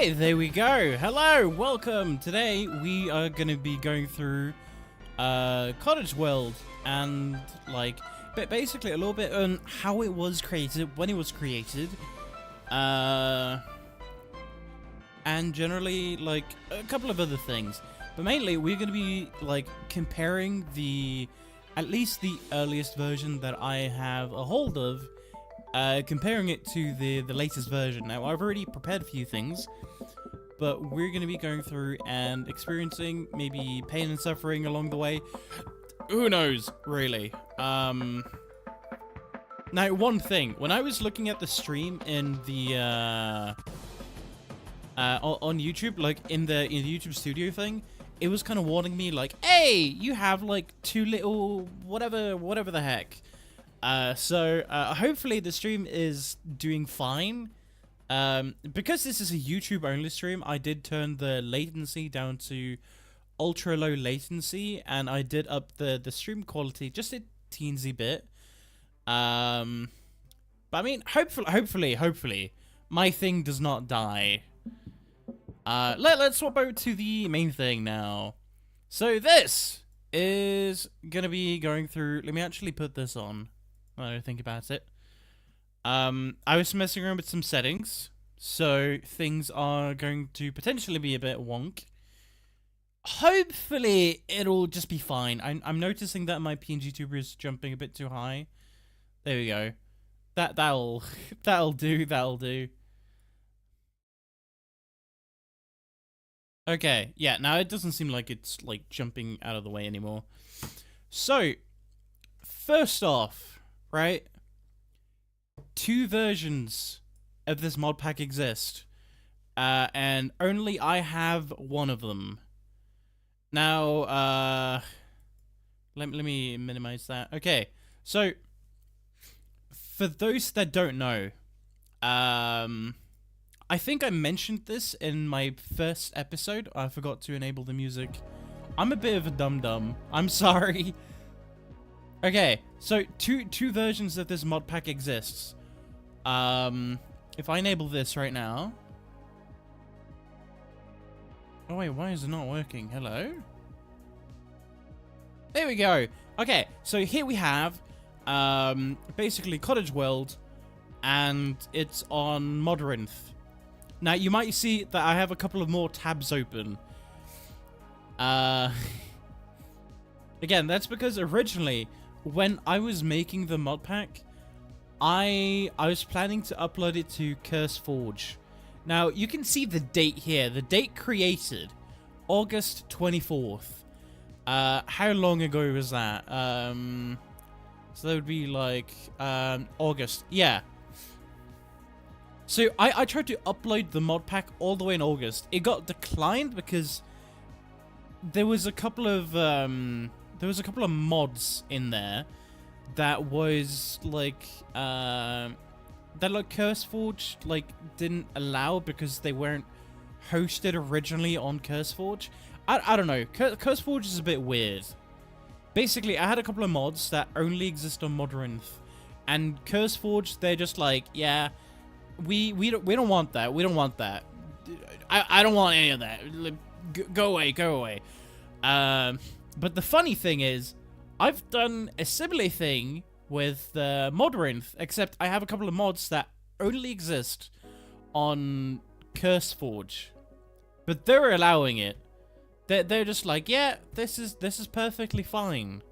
Alright, there we go. Hello, welcome. Today we are going to be going through Cottage World and basically a little bit on how it was created, when it was created, and generally like a couple of other things. But mainly we're going to be like comparing at least the earliest version that I have a hold of, comparing it to the latest version. Now, I've already prepared a few things, but we're going to be going through and experiencing maybe pain and suffering along the way. Who knows, really? Now, one thing. When I was looking at the stream in the, on YouTube, like in the YouTube studio thing, it was kind of warning me, like, hey, you have, like, too little whatever the heck. So hopefully the stream is doing fine. Because this is a YouTube-only stream, I did turn the latency down to ultra-low latency, and I did up the stream quality just a teensy bit. But I mean, hopefully, my thing does not die. Let's swap over to the main thing now. So this is gonna be going through. Let me actually put this on. I don't think about it. I was messing around with some settings, so things are going to potentially be a bit wonk. Hopefully, it'll just be fine. I'm noticing that my PNGTuber is jumping a bit too high. There we go. That'll do. Okay, yeah. Now it doesn't seem like it's like jumping out of the way anymore. So, first off. Right? Two versions of this mod pack exist, and only I have one of them. Now, let me minimize that. Okay, so for those that don't know, I think I mentioned this in my first episode. I forgot to enable the music. I'm a bit of a dum-dum. I'm sorry. Okay, so two versions of this mod pack exists. If I enable this right now. Oh wait, why is it not working? Hello? There we go. Okay, so here we have basically Cottage World, and it's on Modrinth. Now you might see that I have a couple of more tabs open. Again, that's because originally, when I was making the mod pack, I was planning to upload it to CurseForge. Now, you can see the date here. The date created, August 24th. How long ago was that? So that would be like, August. Yeah. So I tried to upload the mod pack all the way in August. It got declined because there was a couple of, mods in there that was like that CurseForge like didn't allow because they weren't hosted originally on CurseForge. I don't know. CurseForge is a bit weird. Basically, I had a couple of mods that only exist on Modrinth, and CurseForge, they're just like, yeah, we don't want that. We don't want that. I don't want any of that. Go away. But the funny thing is, I've done a similar thing with Modrinth, except I have a couple of mods that only exist on CurseForge, but they're allowing it. They're just like, yeah, this is perfectly fine.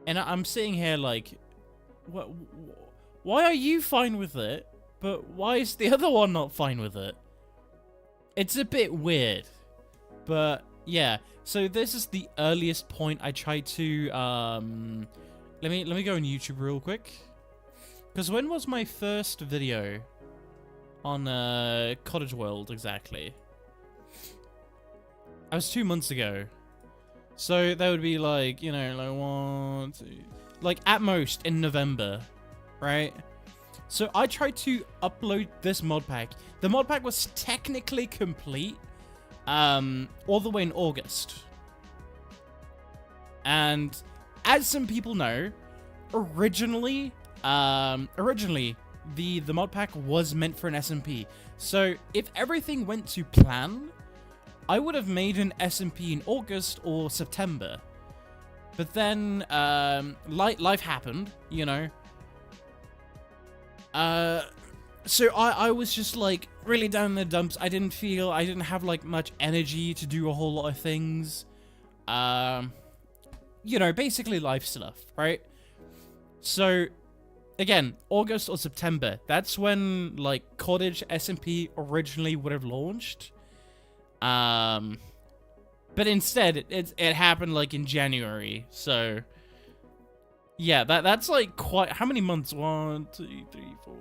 And I'm sitting here like, what? Why are you fine with it, but why is the other one not fine with it? It's a bit weird, but yeah. So this is the earliest point I tried to, let me go on YouTube real quick. Because when was my first video on, Cottage World exactly? I was 2 months ago. So that would be like, you know, like 1, 2, like at most in November, right? So I tried to upload this mod pack. The mod pack was technically complete. All the way in August. And as some people know, originally the mod pack was meant for an SMP. So if everything went to plan, I would have made an SMP in August or September. But then, life happened, you know. So I was just like really down in the dumps. I didn't have like much energy to do a whole lot of things. You know, basically life stuff, right? So again, August or September, that's when like Cottage SMP originally would have launched. But instead it happened like in January. So yeah, that's like quite, how many months? 1, 2, 3, 4.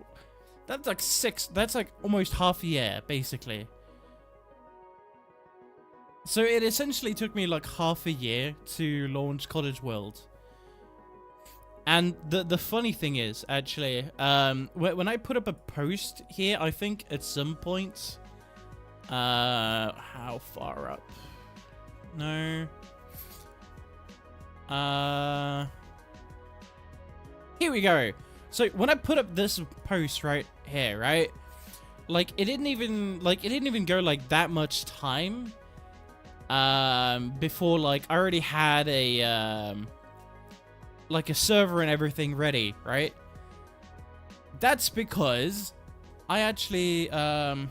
That's like 6. That's like almost half a year, basically. So it essentially took me like half a year to launch Cottage World. And the funny thing is, actually, when I put up a post here, I think at some point, how far up? No. Here we go. So when I put up this post right here, right? Like it didn't even go like that much time before like I already had a like a server and everything ready, right? That's because I actually I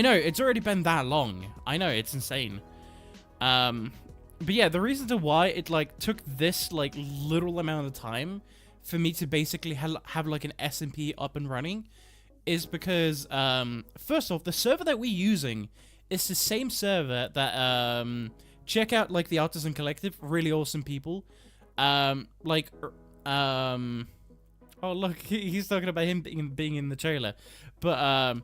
know it's already been that long. I know, it's insane. But yeah, the reason to why it like took this like little amount of time for me to basically have like an SMP up and running is because first off, the server that we're using is the same server that check out like the Artisan Collective, really awesome people. Oh look, he's talking about him being in the trailer. But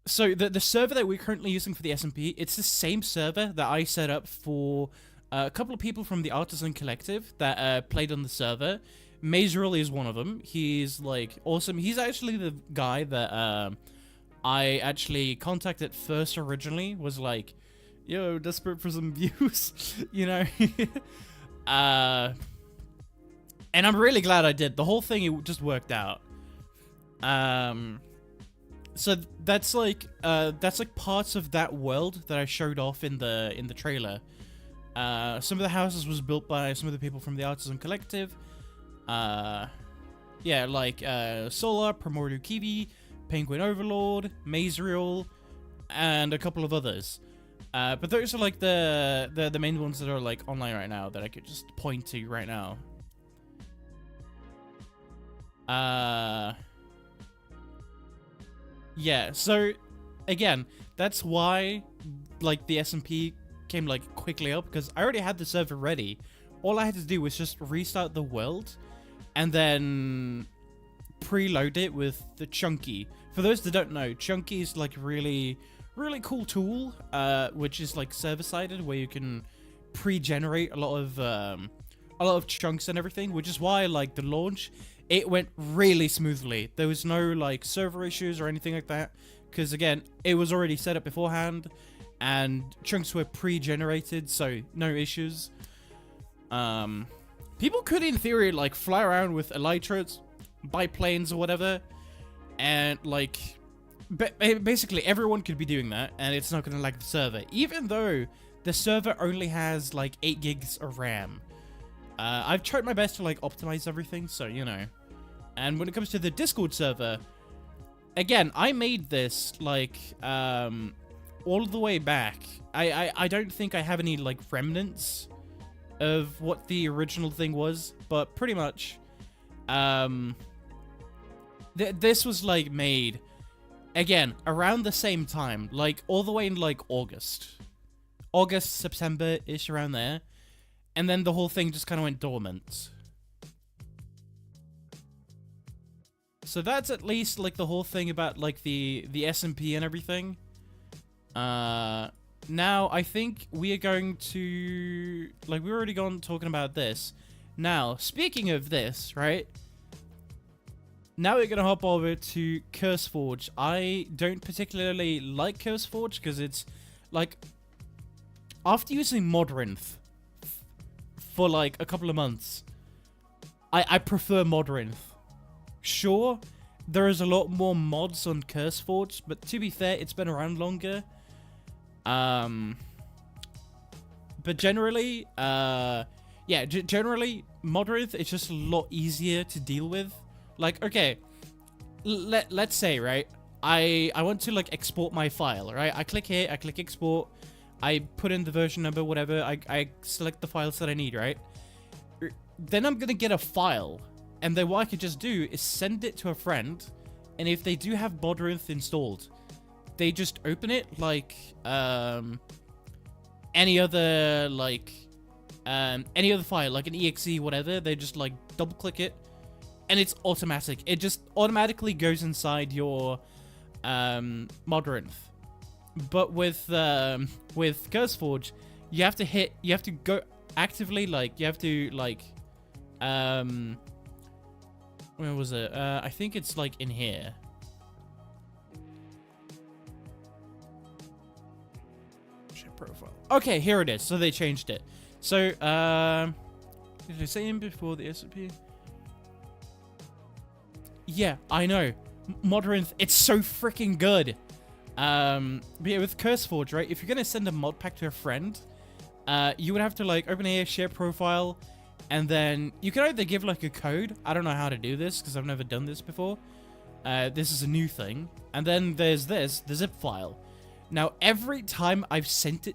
so the server that we're currently using for the SMP, it's the same server that I set up for a couple of people from the Artisan Collective that played on the server. Mazeril is one of them. He's like awesome. He's actually the guy that I actually contacted first originally. Was like, yo, desperate for some views, you know. And I'm really glad I did. The whole thing, it just worked out. So that's like parts of that world that I showed off in the trailer. Some of the houses was built by some of the people from the Artisan Collective. Yeah, like Solar, Primordial Kiwi, Penguin Overlord, Mazeril, and a couple of others. But those are like the main ones that are like online right now that I could just point to right now. Yeah, so again, that's why like the SMP came like quickly up, because I already had the server ready. All I had to do was just restart the world and then preload it with the Chunky. For those that don't know, Chunky is like really cool tool, which is like server-sided, where you can pre-generate a lot of chunks and everything, which is why like the launch, it went really smoothly. There was no like server issues or anything like that, because again, it was already set up beforehand and chunks were pre-generated, so no issues. People could in theory like fly around with elytras, biplanes or whatever, and like basically everyone could be doing that, and it's not gonna lag the server, even though the server only has like 8 gigs of RAM. I've tried my best to like optimize everything, so you know. And when it comes to the Discord server, again, I made this like all the way back. I don't think I have any like remnants of what the original thing was, but pretty much this was like made again around the same time, like all the way in like August, September-ish, around there. And then the whole thing just kind of went dormant. So that's at least like the whole thing about like the SMP and everything. Now I think we are going to, like, we've already gone talking about this. Now, speaking of this, right? Now we're gonna hop over to CurseForge. I don't particularly like CurseForge because it's like, after using Modrinth for like a couple of months, I prefer Modrinth. Sure, there is a lot more mods on CurseForge, but to be fair, it's been around longer. But generally, yeah, generally, Moderath is just a lot easier to deal with. Like, okay, let's say, right, I want to, like, export my file, right? I click here, I click export, I put in the version number, whatever, I select the files that I need, right? Then I'm gonna get a file, and then what I could just do is send it to a friend, and if they do have Moderath installed, they just open it like, any other, like, any other file, like an exe, whatever. They just, like, double click it, and it's automatic. It just automatically goes inside your Moderath. But with CurseForge, you have to go actively, like, you have to, like, where was it? I think it's, like, in here. Profile. Okay, here it is. So they changed it. So, did I say him before the SCP? Yeah, I know. Moderath, it's so freaking good. But yeah, with CurseForge, right? If you're gonna send a mod pack to a friend, you would have to, like, open here, share profile, and then you can either give, like, a code. I don't know how to do this because I've never done this before. This is a new thing. And then there's this, the zip file. Now, every time I've sent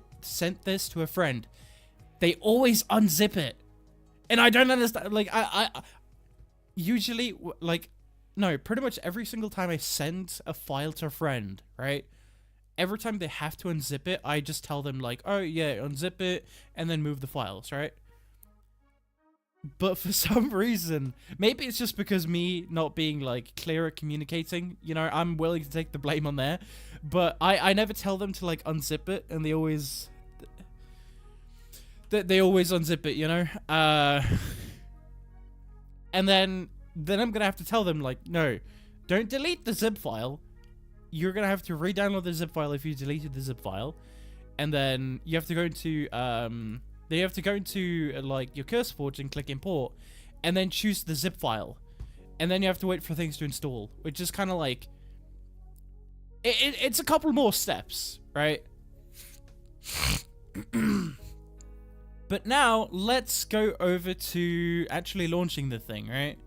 this to a friend, they always unzip it. And I don't understand. Like, I usually, like, no, pretty much every single time I send a file to a friend, right? Every time they have to unzip it, I just tell them, like, oh, yeah, unzip it, and then move the files, right? But for some reason, maybe it's just because me not being, like, clear at communicating, you know, I'm willing to take the blame on there. But I never tell them to, like, unzip it, and they always unzip it, you know? And then I'm gonna have to tell them, like, no, don't delete the zip file. You're gonna have to re-download the zip file if you deleted the zip file. And then you have to go into, then you have to go into, like, your CurseForge and click import, and then choose the zip file. And then you have to wait for things to install, which is kind of like, it's a couple more steps, right? But now, let's go over to actually launching the thing, right?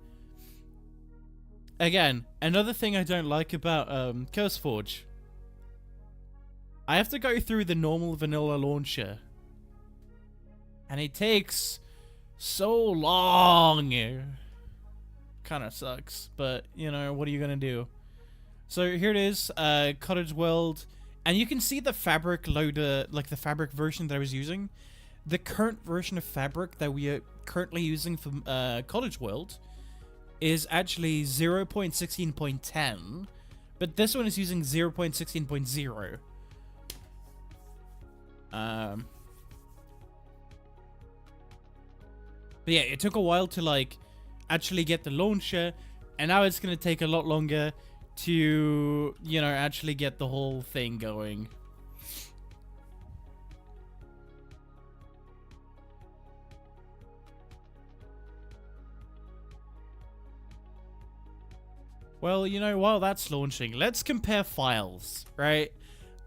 Again, another thing I don't like about CurseForge. I have to go through the normal vanilla launcher. And it takes so long. Kind of sucks, but, you know, what are you gonna do? So here it is, Cottage World, and you can see the fabric loader, like the fabric version that I was using. The current version of fabric that we are currently using for Cottage World is actually 0.16.10, but this one is using 0.16.0. But yeah, it took a while to, like, actually get the launcher, and now it's gonna take a lot longer to, you know, actually get the whole thing going. Well, you know, while that's launching, let's compare files, right?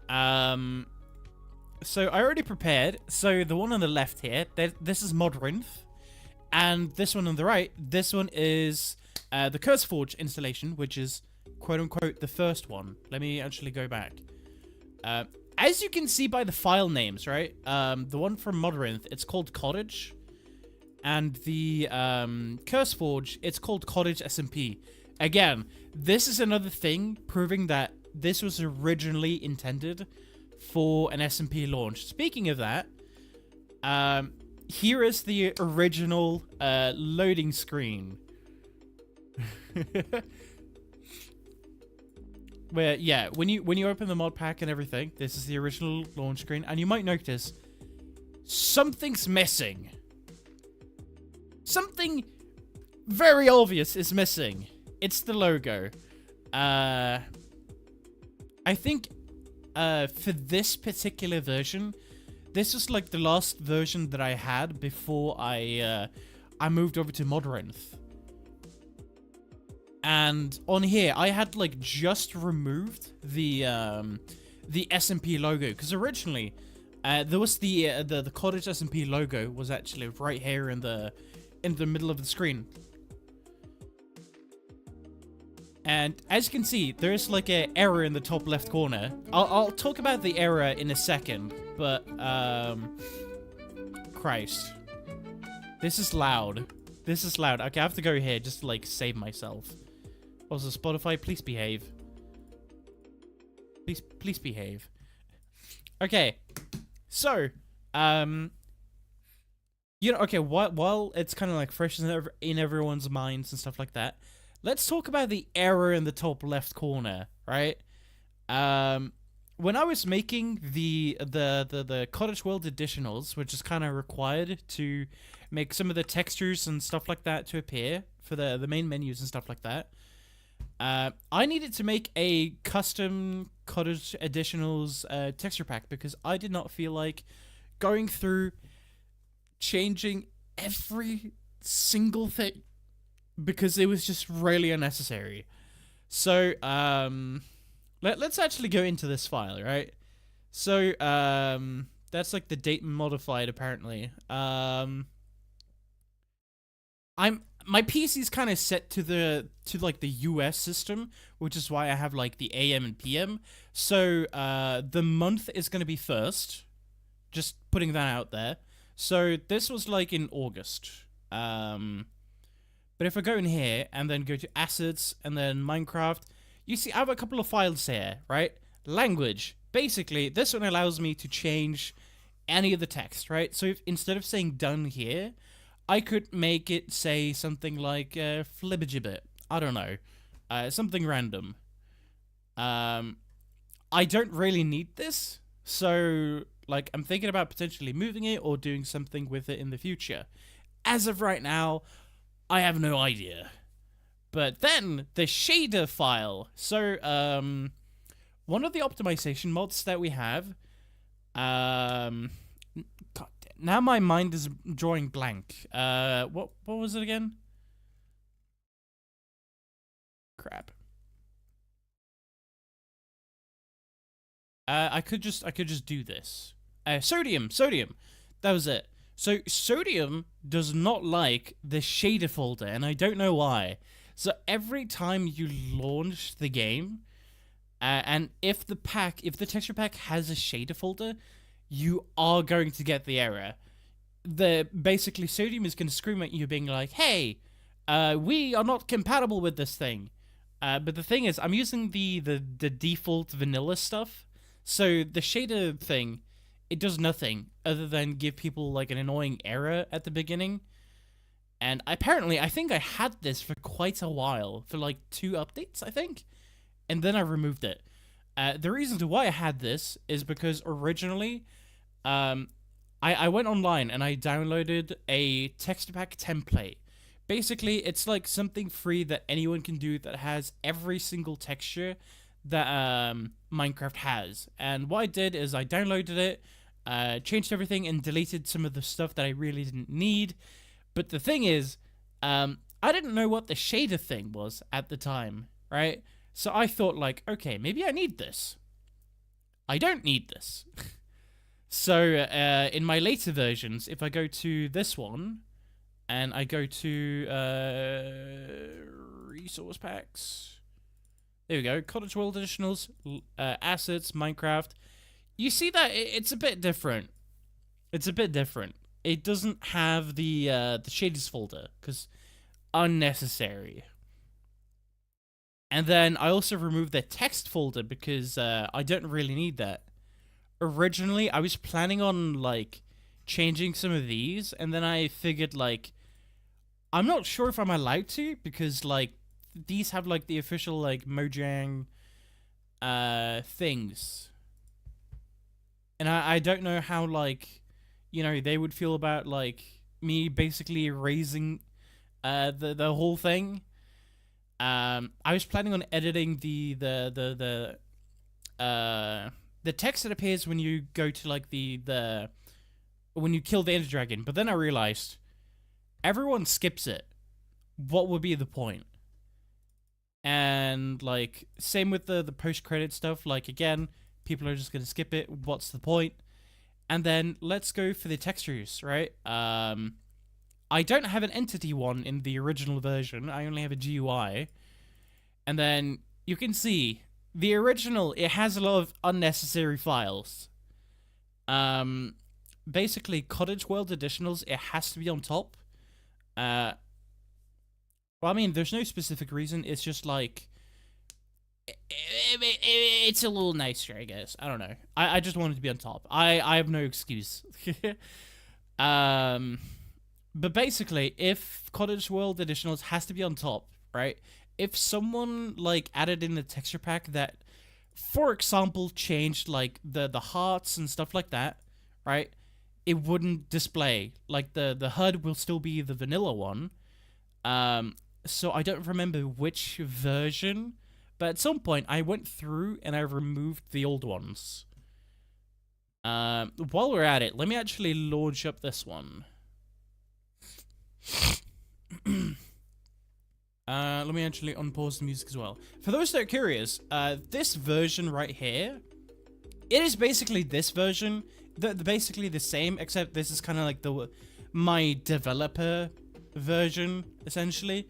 So I already prepared. So the one on the left here, this is Moderath, and this one on the right, this one is the CurseForge installation, which is quote-unquote the first one. Let me actually go back. As you can see by the file names, right? The one from Moderath, it's called Cottage. And the CurseForge, it's called Cottage SMP. Again, this is another thing proving that this was originally intended for an SMP launch. Speaking of that, here is the original loading screen. Where, yeah, when you open the mod pack and everything, this is the original launch screen, and you might notice something's missing. Something very obvious is missing. It's the logo. I think for this particular version, this was like the last version that I had before I moved over to Moderath. And on here, I had like just removed the SMP logo, because originally there was the Cottage SMP logo was actually right here in the middle of the screen. And as you can see, there's like an error in the top left corner. I'll talk about the error in a second, but Christ, this is loud. This is loud. Okay, I have to go here just to like save myself. Also, Spotify, please behave. Please behave. Okay, so you know, okay, while it's kind of like fresh in everyone's minds and stuff like that, let's talk about the error in the top left corner, right? When I was making the Cottage World additionals, which is kind of required to make some of the textures and stuff like that to appear for the main menus and stuff like that, I needed to make a custom Cottage Additionals texture pack because I did not feel like going through changing every single thing because it was just really unnecessary. So, let's actually go into this file, right? So, that's like the date modified apparently. My PC's kind of set to like the US system, which is why I have like the AM and PM. So the month is going to be first, just putting that out there. So this was like in August. But if I go in here and then go to assets and then Minecraft, you see I have a couple of files here, right? Language. Basically, this one allows me to change any of the text, right? So if instead of saying done here, I could make it say something like flibbergibbet. I don't know. Something random. I don't really need this. So, like, I'm thinking about potentially moving it or doing something with it in the future. As of right now, I have no idea. But then, the shader file. So, one of the optimization mods that we have... God, now my mind is drawing blank. What was it again? Crap. I could just do this. Sodium. That was it. So Sodium does not like the shader folder, and I don't know why. So every time you launch the game, and if the texture pack has a shader folder, you are going to get the error. Basically Sodium is going to scream at you being like, hey, we are not compatible with this thing. But the thing is, I'm using the default vanilla stuff. So the shader thing, it does nothing other than give people like an annoying error at the beginning. And apparently, I think I had this for quite a while, for like 2 updates, I think. And then I removed it. The reason to why I had this is because originally, I went online and I downloaded a texture pack template. Basically, it's like something free that anyone can do that has every single texture that Minecraft has. And what I did is I downloaded it, changed everything, and deleted some of the stuff that I really didn't need. But the thing is, I didn't know what the shader thing was at the time, right? So I thought like, okay, maybe I need this. I don't need this. So in my later versions, if I go to this one, and I go to resource packs, there we go, Cottage World Additionals, assets, Minecraft, you see that it's a bit different. It's a bit different. It doesn't have the shaders folder, because unnecessary. And then I also removed the text folder because I don't really need that. Originally, I was planning on, like, changing some of these, and then I figured, like, I'm not sure if I'm allowed to, because, like, these have, like, the official, like, Mojang things. And I don't know how, like, you know, they would feel about, like, me basically erasing the whole thing. I was planning on editing the text that appears when you go to like when you kill the Ender Dragon, but then I realized everyone skips it. What would be the point? And like same with the post credit stuff. Like again, people are just gonna skip it. What's the point? And then let's go for the textures, right? I don't have an entity one in the original version. I only have a GUI. And then you can see the original, it has a lot of unnecessary files. Basically, Cottage World Additionals, it has to be on top. Well, I mean, there's no specific reason. It's just like, it's a little nicer, I guess. I don't know. I just wanted to be on top. I have no excuse. But basically, if Cottage World Additionals has to be on top, right? If someone like added in a texture pack that, for example, changed like the hearts and stuff like that, right? It wouldn't display. Like the HUD will still be the vanilla one. So I don't remember which version, but at some point I went through and I removed the old ones. While we're at it, let me actually launch up this one. Let me actually unpause the music as well. For those that are curious, this version right here, it is basically this version. They're basically the same, except this is kind of like my developer version, essentially.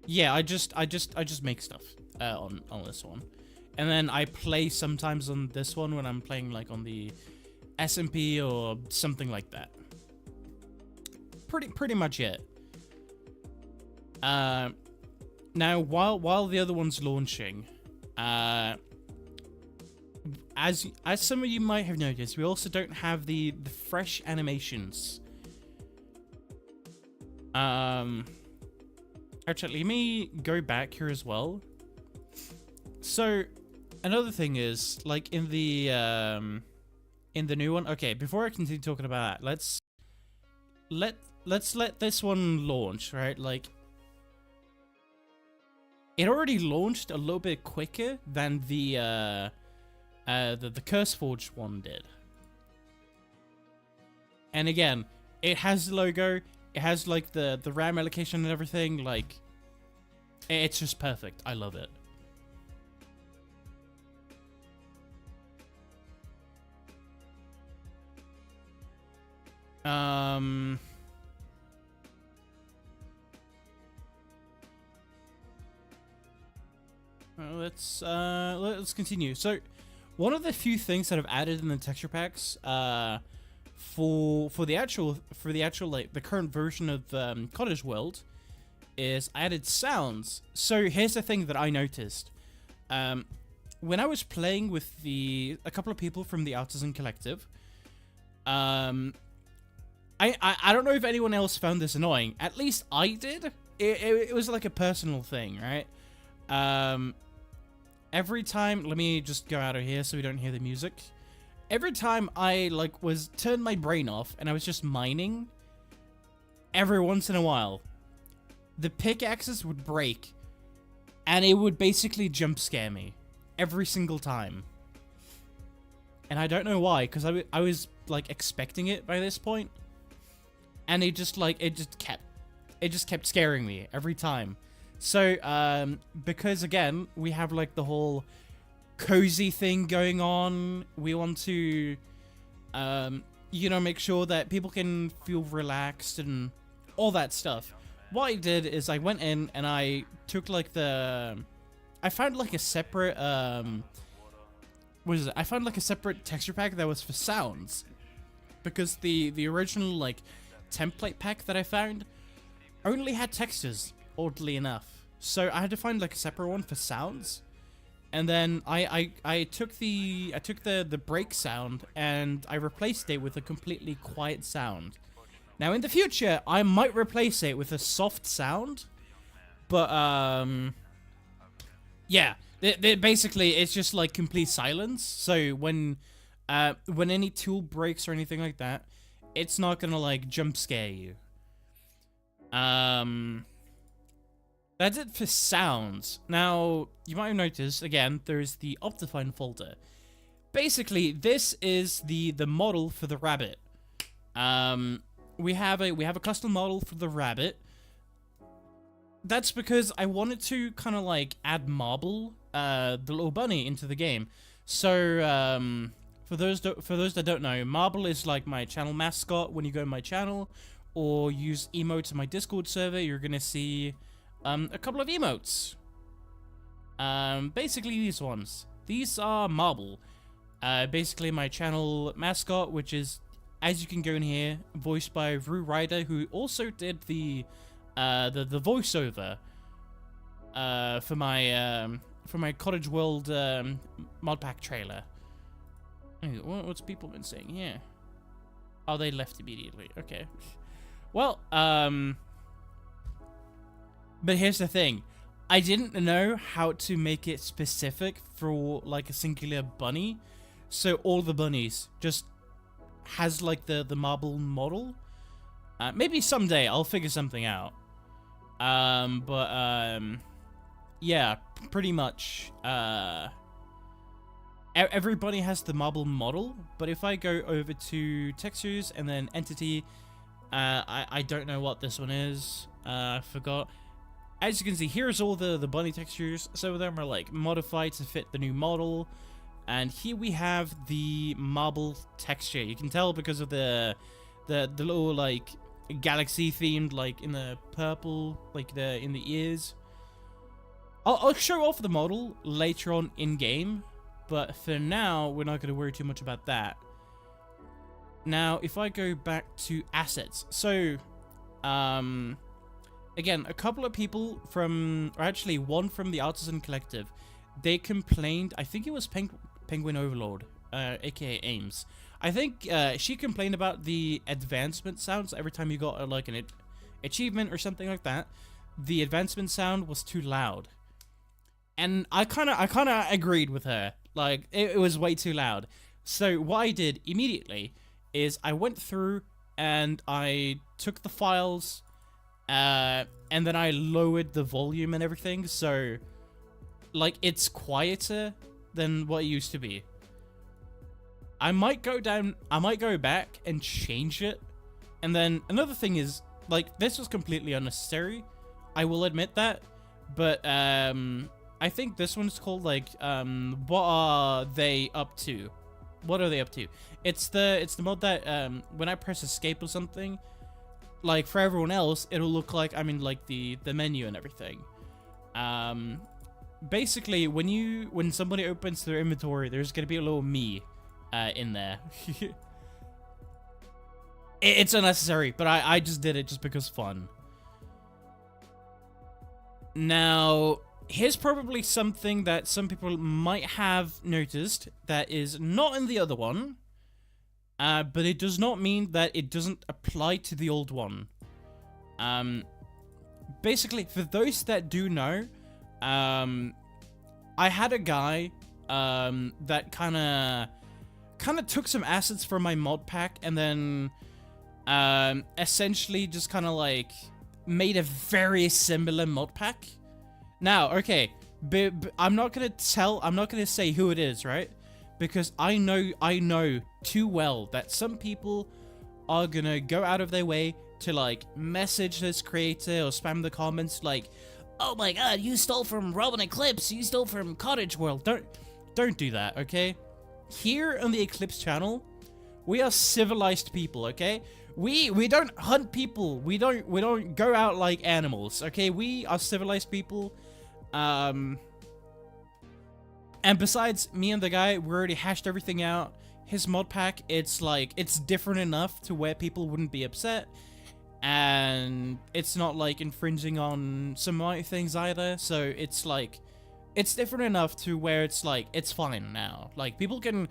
Yeah, I just make stuff on this one, and then I play sometimes on this one when I'm playing like on the SMP or something like that. Pretty much it. Now while the other one's launching, as some of you might have noticed, we also don't have the fresh animations. Actually, let me go back here as well. So another thing is, like in the new one. Okay, before I continue talking about that, let's let this one launch, right? Like, it already launched a little bit quicker than the CurseForge one did. And again, it has the logo, it has like the RAM allocation and everything. Like, it's just perfect. I love it. Let's continue. So, one of the few things that I've added in the texture packs, for the actual like the current version of Cottage World, is I added sounds. So here's the thing that I noticed. When I was playing with a couple of people from the Artisan Collective, I don't know if anyone else found this annoying. At least I did. It was like a personal thing, right? Every time, let me just go out of here so we don't hear the music. Every time I turned my brain off and I was just mining, every once in a while, the pickaxes would break and it would basically jump scare me every single time. And I don't know why, because I was like expecting it by this point, and it just kept scaring me every time. So because again we have like the whole cozy thing going on, we want to you know, make sure that people can feel relaxed and all that stuff. What I did is I went in and I took like I found like a separate what is it? I found like a separate texture pack that was for sounds, because the original like template pack that I found only had textures, oddly enough. So I had to find like a separate one for sounds. And then I took the break sound and I replaced it with a completely quiet sound. Now in the future I might replace it with a soft sound, but yeah, basically it's just like complete silence. So when any tool breaks or anything like that, it's not gonna like jump scare you. That's it for sounds. Now, you might have noticed, again, there's the Optifine folder. Basically, this is the model for the rabbit. We have a custom model for the rabbit. that's because I wanted to kind of like add Marble, the little bunny, into the game. So for those that don't know, Marble is like my channel mascot. When you go to my channel or use emotes in my Discord server, you're gonna see a couple of emotes. Basically these ones. These are Marble. Basically my channel mascot, which is, as you can go in here, voiced by Rue Ryder, who also did the voiceover for my Cottage World mod pack trailer. What's people been saying here? Oh, they left immediately. Okay. Well, but here's the thing. I didn't know how to make it specific for like a singular bunny, so all the bunnies just has like the Marble model. Maybe someday I'll figure something out. Yeah, pretty much. Everybody has the Marble model, but if I go over to textures and then entity, I don't know what this one is. I forgot. As you can see, here's all the bunny textures. Some of them are like modified to fit the new model. And here we have the Marble texture. You can tell because of the little like galaxy themed, like in the purple, like in the ears. I'll show off the model later on in game, but for now we're not going to worry too much about that. Now, if I go back to assets, so again, a couple of people from, or actually one from the Artisan Collective, they complained. I think it was Penguin Overlord, aka Ames. I think she complained about the advancement sounds every time you got like an achievement or something like that. The advancement sound was too loud, and I kind of agreed with her. Like it was way too loud. So what I did immediately is I went through and I took the files, and then I lowered the volume and everything. So like it's quieter than what it used to be. I might go back and change it. And then another thing is, like, this was completely unnecessary. I will admit that. But I think this one's called like what are they up to? What are they up to? It's the mod that when I press escape or something, like for everyone else, it'll look like I'm in like the menu and everything. Basically, when somebody opens their inventory, there's gonna be a little me in there. It's unnecessary, but I just did it just because fun. Now, here's probably something that some people might have noticed that is not in the other one, but it does not mean that it doesn't apply to the old one. Basically, for those that do know, I had a guy that kind of took some assets from my mod pack and then essentially just kind of like made a very similar mod pack. Now, okay, but I'm not gonna say who it is, right? Because I know too well that some people are gonna go out of their way to like message this creator or spam the comments like, "Oh my god, you stole from RobinEclipse, you stole from Cottage World." Don't do that, okay? Here on the Eclipse channel, we are civilized people, okay? We don't hunt people. We don't go out like animals, okay? We are civilized people. And besides, me and the guy, we already hashed everything out. His mod pack, it's like, it's different enough to where people wouldn't be upset. And it's not like infringing on some of my things either. So it's like, it's different enough to where it's like, it's fine now. Like, people can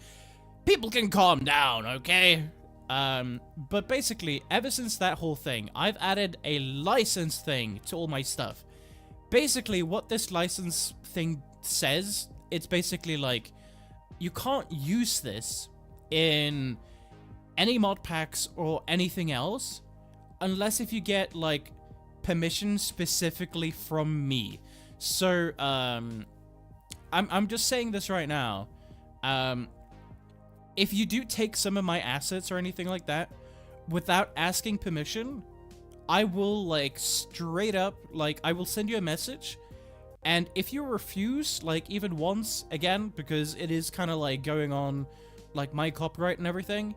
calm down, okay? But basically, ever since that whole thing, I've added a license thing to all my stuff. Basically, what this license thing says, it's basically like, you can't use this in any mod packs or anything else unless if you get like permission specifically from me. So I'm just saying this right now. If you do take some of my assets or anything like that without asking permission, I will like straight up, like I will send you a message. And if you refuse, like even once, again, because it is kind of like going on like my copyright and everything,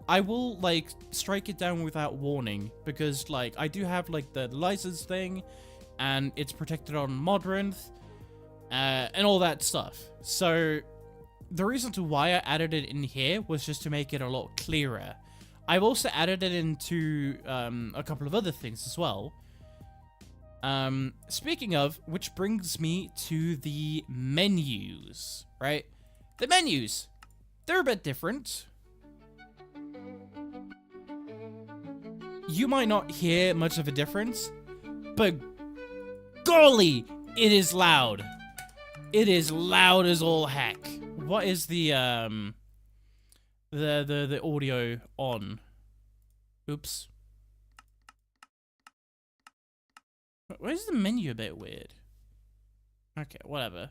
I will like strike it down without warning, because like I do have like the license thing and it's protected on Modrinth and all that stuff. So the reason to why I added it in here was just to make it a lot clearer. I've also added it into a couple of other things as well. Speaking of, which brings me to the menus, right? The menus, they're a bit different. You might not hear much of a difference, but golly, it is loud. It is loud as all heck. What is the audio on? Oops. Where's the menu a bit weird? Okay, whatever.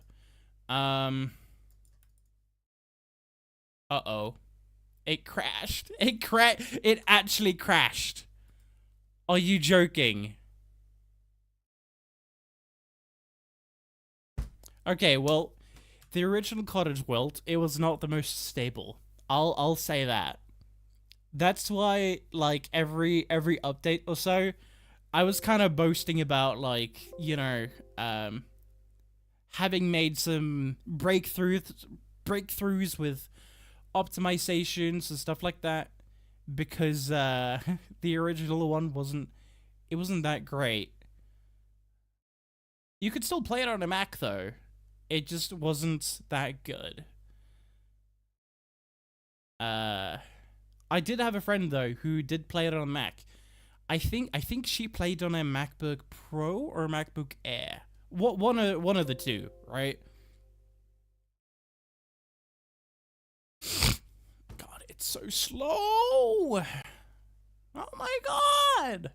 Uh-oh. It crashed. It actually crashed. Are you joking? Okay, well, the original Cottage World, it was not the most stable. I'll say that. That's why, like, every update or so, I was kind of boasting about, like, you know, having made some breakthroughs with optimizations and stuff like that, because the original one wasn't that great. You could still play it on a Mac though. It just wasn't that good. I did have a friend though who did play it on a Mac. I think she played on a MacBook Pro or a MacBook Air. One of the two, right? God, it's so slow. Oh my god.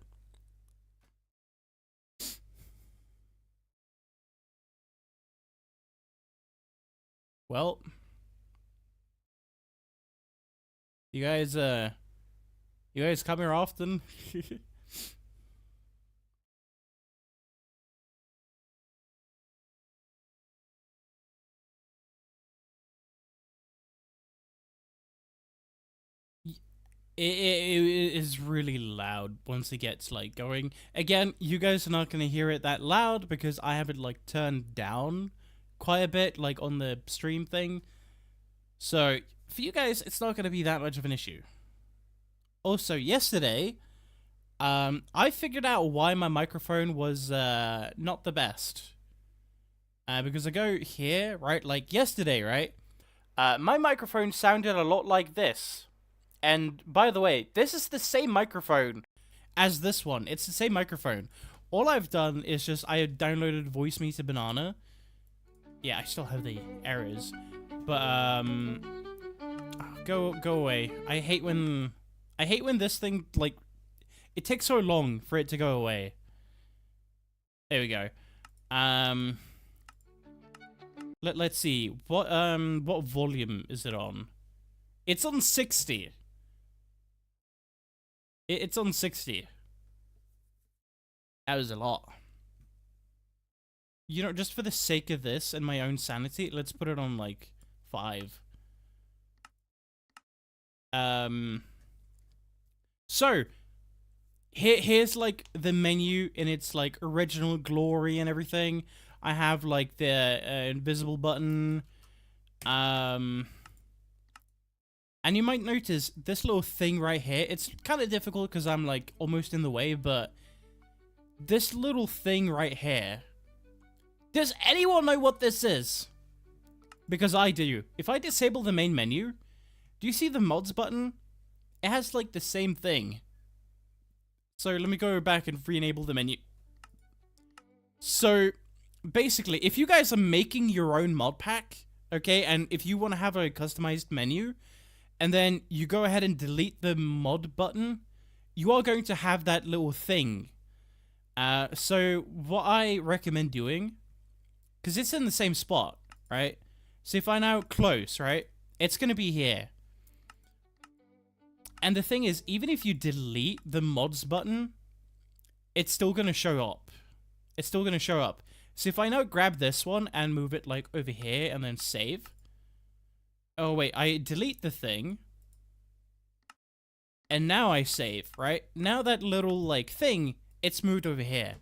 Well, you guys come here often? It is really loud once it gets like going. Again, you guys are not gonna hear it that loud because I have it like turned down quite a bit, like on the stream thing. So for you guys, it's not gonna be that much of an issue. Also, yesterday, I figured out why my microphone was not the best. Because I go here, right? Like yesterday, right? My microphone sounded a lot like this. And by the way, this is the same microphone as this one. It's the same microphone. All I've done is just I have downloaded Voice Meter Banana. Yeah, I still have the errors. But go away. I hate when this thing like it takes so long for it to go away. There we go. Let's see. What volume is it on? It's on 60. It's on 60. That was a lot. You know, just for the sake of this and my own sanity, let's put it on, like, 5. So, here's, like, the menu in its, like, original glory and everything. I have, like, the invisible button. And you might notice this little thing right here. It's kind of difficult because I'm like almost in the way, but this little thing right here. Does anyone know what this is? Because I do. If I disable the main menu, do you see the mods button? It has like the same thing. So let me go back and re-enable the menu. So basically, if you guys are making your own mod pack, okay, and if you want to have a customized menu, and then you go ahead and delete the mod button, you are going to have that little thing. So what I recommend doing, because it's in the same spot, right? So if I now close, right, it's going to be here. And the thing is, even if you delete the mods button, it's still going to show up. It's still going to show up. So if I now grab this one and move it like over here and then save. Oh wait, I delete the thing. And now I save, right? Now that little like thing, it's moved over here.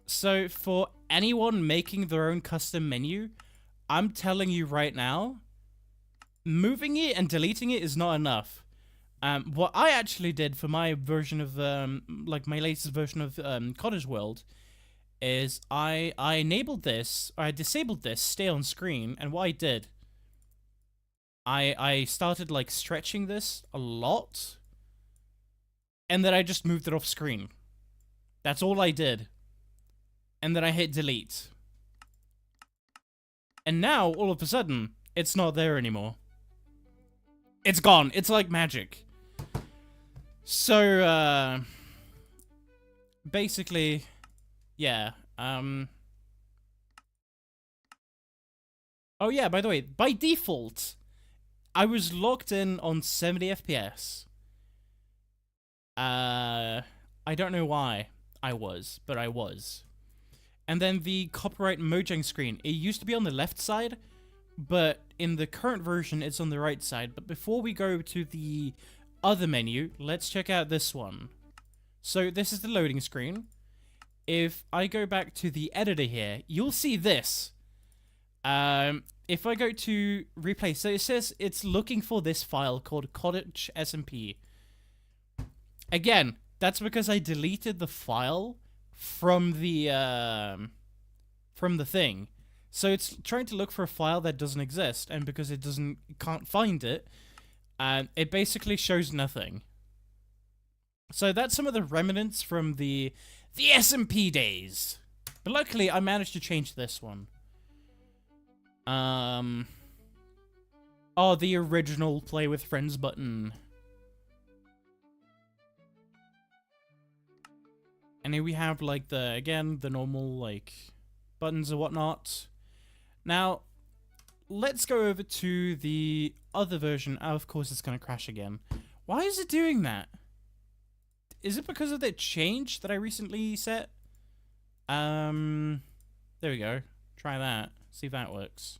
So for anyone making their own custom menu, I'm telling you right now, moving it and deleting it is not enough. What I actually did for my version of, like my latest version of Cottage World, is I enabled this, or I disabled this stay on screen, and what I did, I started like stretching this a lot, and then I just moved it off screen. That's all I did. And then I hit delete. And now, all of a sudden, it's not there anymore. It's gone. It's like magic. So, basically, yeah, oh yeah, by the way, by default, I was locked in on 70 FPS. I don't know why I was, but I was. And then the copyright Mojang screen, it used to be on the left side, but in the current version, it's on the right side. But before we go to the other menu, let's check out this one. So this is the loading screen. If I go back to the editor here, you'll see this. If I go to replay, so it says it's looking for this file called Cottage SMP. Again, that's because I deleted the file from the thing. So it's trying to look for a file that doesn't exist, and because it can't find it, it basically shows nothing. So that's some of the remnants from the SMP days. But luckily, I managed to change this one. Oh, the original play with friends button. And here we have, like, again, the normal, like, buttons and whatnot. Now, let's go over to the other version. Oh, of course, it's going to crash again. Why is it doing that? Is it because of the change that I recently set? There we go. Try that. See if that works.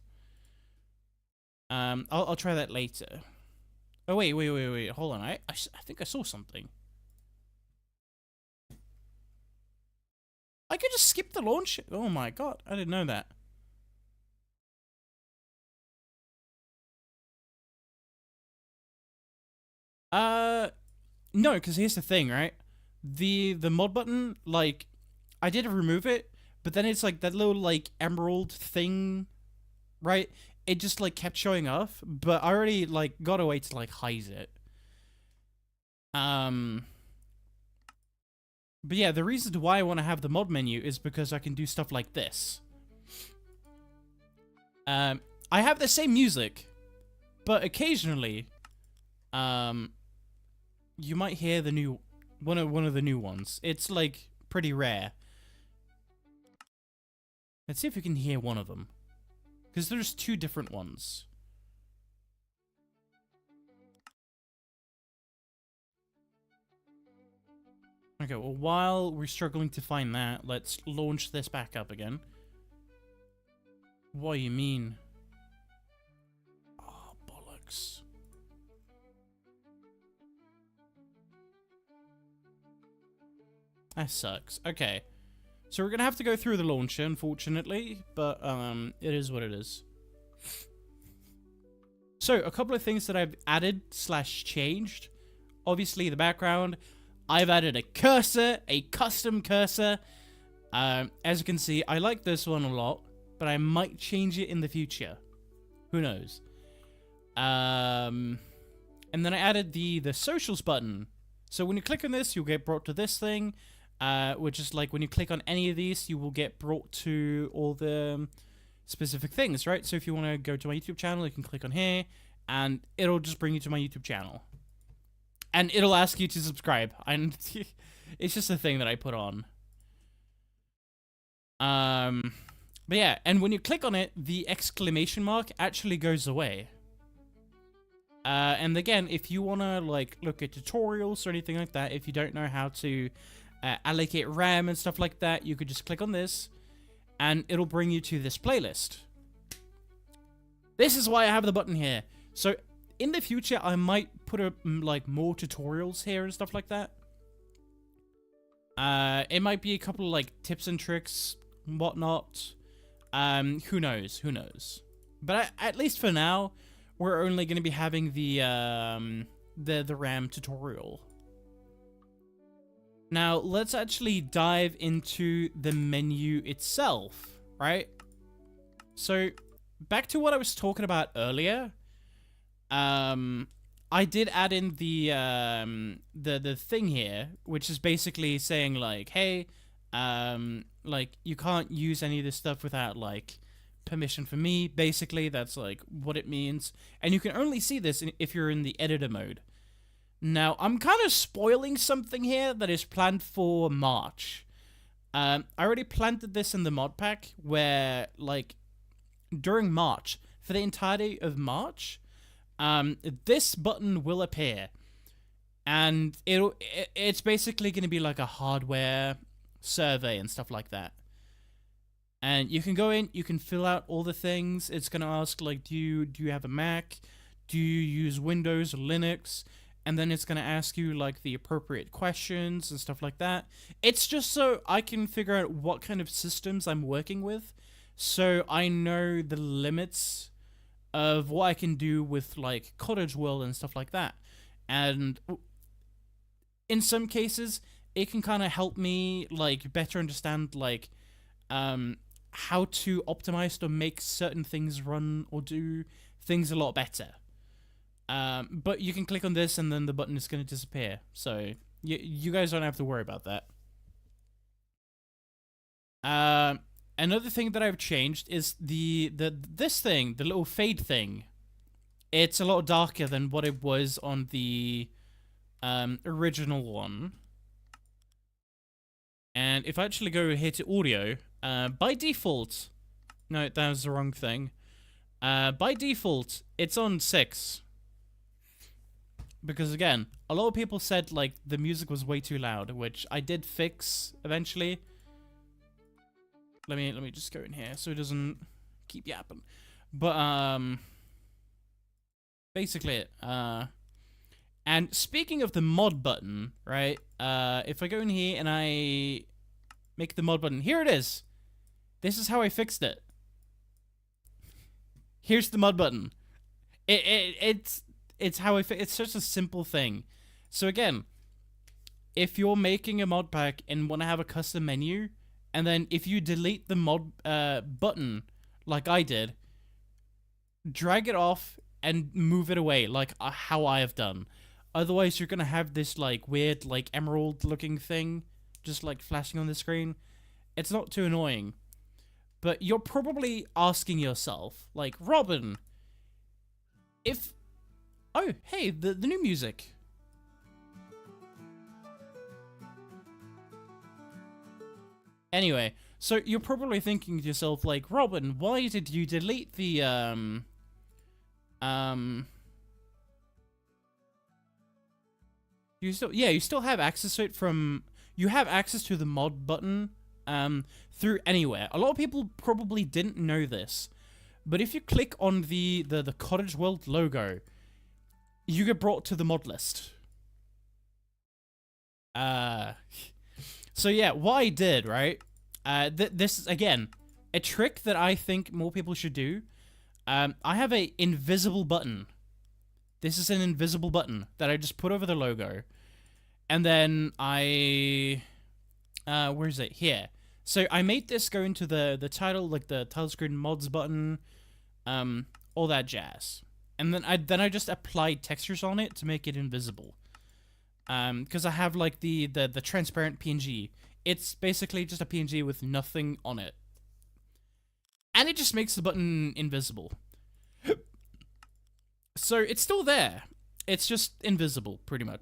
I'll try that later. Oh, wait. Hold on. I think I saw something. I could just skip the launch. Oh my god, I didn't know that. No, because here's the thing, right? The mod button, like, I did remove it, but then it's like that little, like, emerald thing, right? It just, like, kept showing off, but I already, like, got a way to, like, hide it. But yeah, the reason why I want to have the mod menu is because I can do stuff like this. I have the same music, but occasionally, you might hear the new one of the new ones. It's like pretty rare. Let's see if we can hear one of them, because there's two different ones. Okay, well, while we're struggling to find that, let's launch this back up again. What do you mean? Oh, bollocks. That sucks. Okay. So we're gonna have to go through the launcher, unfortunately, but it is what it is. So, a couple of things that I've added / changed. Obviously, the background. I've added a cursor, a custom cursor. As you can see, I like this one a lot, but I might change it in the future. Who knows? And then I added the socials button. So when you click on this, you'll get brought to this thing, which is like when you click on any of these, you will get brought to all the specific things, right? So if you want to go to my YouTube channel, you can click on here, and it'll just bring you to my YouTube channel. And it'll ask you to subscribe. And it's just a thing that I put on. But yeah, and when you click on it, the exclamation mark actually goes away. And again, if you want to like look at tutorials or anything like that, if you don't know how to allocate RAM and stuff like that, you could just click on this, and it'll bring you to this playlist. This is why I have the button here. So in the future, I might put like more tutorials here and stuff like that. It might be a couple of like tips and tricks, and whatnot. Who knows? Who knows? But at least for now, we're only going to be having the RAM tutorial. Now, let's actually dive into the menu itself, right? So, back to what I was talking about earlier. I did add in the thing here, which is basically saying like, hey, like you can't use any of this stuff without like permission from me. Basically, that's like what it means, and you can only see this if you're in the editor mode. Now, I'm kind of spoiling something here that is planned for March. I already planted this in the mod pack where, like, during March, for the entirety of March, this button will appear. And it's basically going to be like a hardware survey and stuff like that. And you can go in, you can fill out all the things. It's going to ask, like, do you have a Mac? Do you use Windows or Linux? And then it's going to ask you, like, the appropriate questions and stuff like that. It's just so I can figure out what kind of systems I'm working with, so I know the limits of what I can do with, like, Cottage World and stuff like that. And in some cases, it can kind of help me, like, better understand, like, how to optimize to make certain things run or do things a lot better. But you can click on this and then the button is going to disappear. So you guys don't have to worry about that. Another thing that I've changed is this thing, the little fade thing. It's a lot darker than what it was on the original one. And if I actually go here to audio, by default, no, that was the wrong thing. By default, it's on 6. Because again, a lot of people said like the music was way too loud, which I did fix eventually. Let me just go in here so it doesn't keep yapping. But basically it. And speaking of the mod button, right? If I go in here and I make the mod button, here it is. This is how I fixed it. Here's the mod button. It's how it's such a simple thing. So again, if you're making a mod pack and want to have a custom menu, and then if you delete the mod button, like I did, drag it off and move it away, like how I have done. Otherwise, you're gonna have this like weird, like emerald-looking thing, just like flashing on the screen. It's not too annoying, but you're probably asking yourself, like, Robin, if oh, hey, the new music. Anyway, so you're probably thinking to yourself, like, Robin, why did you delete the, you still have access to it from, you have access to the mod button, through anywhere. A lot of people probably didn't know this, but if you click on the Cottage World logo, you get brought to the mod list. So yeah, what I did, right? This is, again, a trick that I think more people should do. I have a invisible button. This is an invisible button that I just put over the logo. And then I... where is it? Here. So I made this go into the title, like the title screen mods button, all that jazz. And then I just applied textures on it to make it invisible. Because I have like the transparent PNG. It's basically just a PNG with nothing on it. And it just makes the button invisible. So it's still there. It's just invisible, pretty much.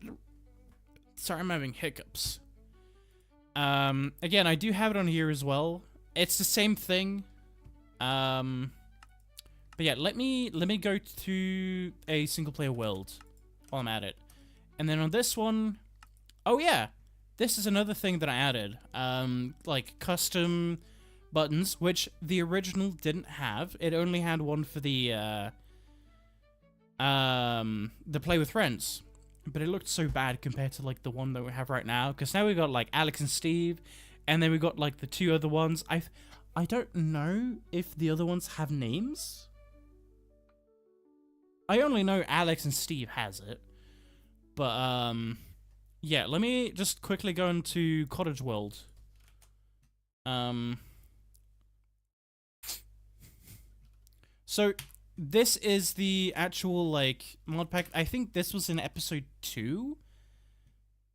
Sorry, I'm having hiccups. Again, I do have it on here as well. It's the same thing. But yeah, let me go to a single player world while I'm at it. And then on this one, oh yeah, this is another thing that I added. Like custom buttons, which the original didn't have. It only had one for the play with friends. But it looked so bad compared to like the one that we have right now. Because now we got like Alex and Steve, and then we got like the two other ones. I don't know if the other ones have names. I only know Alex and Steve has it. But yeah, let me just quickly go into Cottage World. So this is the actual like mod pack. I think this was in episode 2.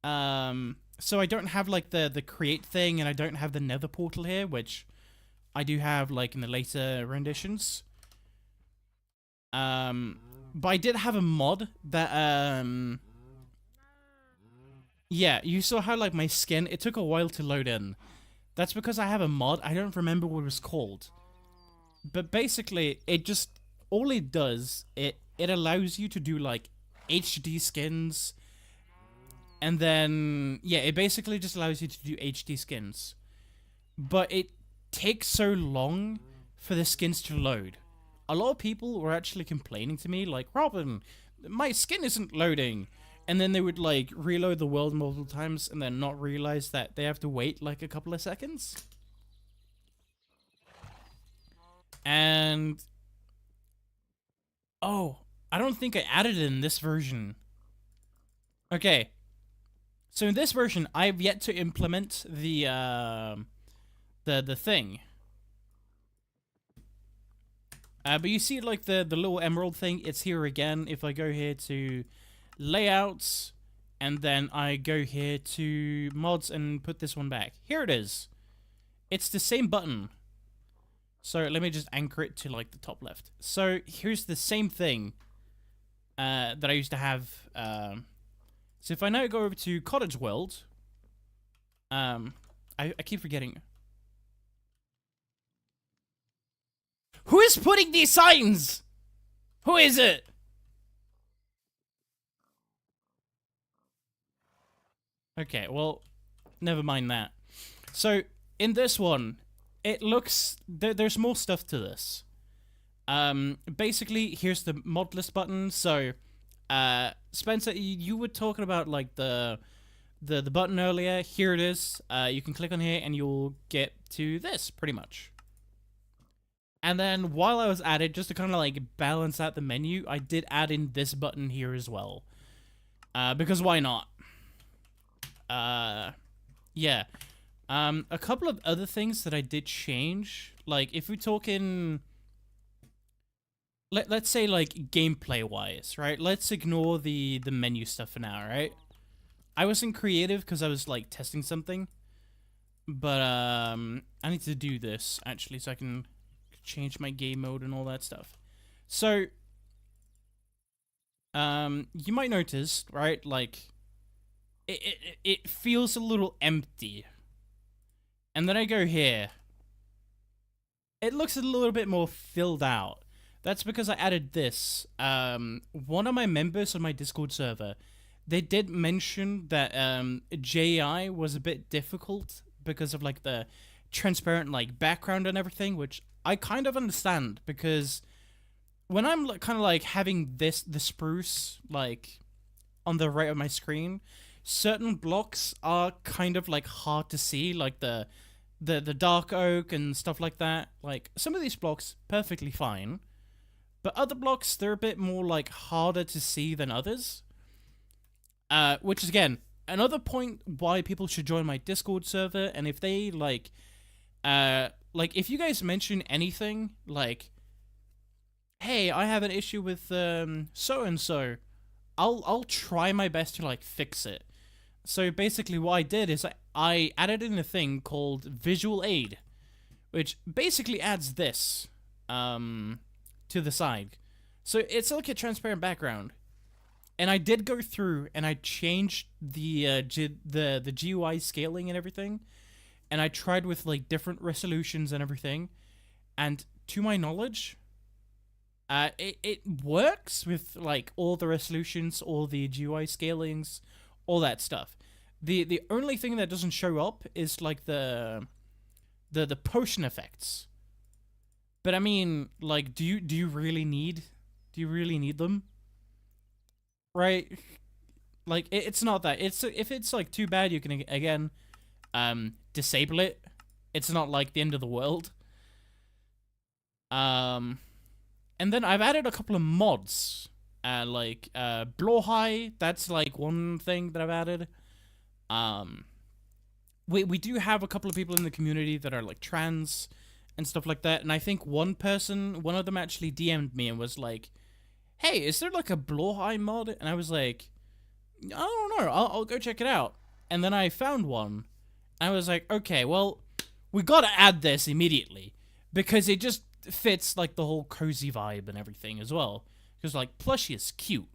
So I don't have like the create thing, and I don't have the nether portal here, which I do have like in the later renditions. But I did have a mod that yeah, you saw how like my skin, it took a while to load in. That's because I have a mod. I don't remember what it was called. But basically, it just, all it does, it allows you to do like HD skins. And then, yeah, it basically just allows you to do HD skins. But it takes so long for the skins to load. A lot of people were actually complaining to me, like, Robin, my skin isn't loading. And then they would, like, reload the world multiple times and then not realize that they have to wait, like, a couple of seconds. And... oh, I don't think I added it in this version. Okay. So in this version, I've yet to implement the thing. But you see, like, the little emerald thing, it's here again. If I go here to layouts, and then I go here to mods and put this one back. Here it is. It's the same button. So let me just anchor it to, like, the top left. So here's the same thing that I used to have. So if I now go over to Cottage World, I keep forgetting. Who is putting these signs? Who is it? Okay, well, never mind that. So, in this one, it looks... there's more stuff to this. Basically, here's the mod list button. So, Spencer, you were talking about, like, the button earlier. Here it is. You can click on here, and you'll get to this, pretty much. And then, while I was at it, just to kind of, like, balance out the menu, I did add in this button here as well. Because why not? Yeah. A couple of other things that I did change, like, if we're talking, let's say, like, gameplay-wise, right? Let's ignore the menu stuff for now, right? I wasn't creative because I was, like, testing something, but, I need to do this, actually, so I can change my game mode and all that stuff. So, you might notice, right, like, it feels a little empty. And then I go here. It looks a little bit more filled out. That's because I added this. One of my members on my Discord server, they did mention that JI was a bit difficult because of, like, the transparent, like, background and everything, which I kind of understand, because when I'm kind of like having the spruce, like, on the right of my screen, certain blocks are kind of, like, hard to see, like the dark oak and stuff like that. Like, some of these blocks, perfectly fine. But other blocks, they're a bit more, like, harder to see than others. Which is, again, another point why people should join my Discord server. And if they, like, if you guys mention anything, like, hey, I have an issue with, so-and-so, I'll try my best to, like, fix it. So basically what I did is I added in a thing called Visual Aid, which basically adds this to the side. So it's like a transparent background. And I did go through and I changed the GUI scaling and everything. And I tried with, like, different resolutions and everything. And to my knowledge, it works with, like, all the resolutions, all the GUI scalings, all that stuff. The only thing that doesn't show up is like the potion effects. But I mean, like, do you really need them? Right? Like, it's not that. It's if it's like too bad, you can again disable it. It's not like the end of the world. And then I've added a couple of mods. Like Blowhigh, that's like one thing that I've added. We do have a couple of people in the community that are like trans and stuff like that, and I think one of them actually DM'd me and was like, "Hey, is there like a Blowhigh mod?" And I was like, "I don't know. I'll go check it out." And then I found one. I was like, "Okay, well, we gotta add this immediately because it just fits like the whole cozy vibe and everything as well." Because like plushie is cute.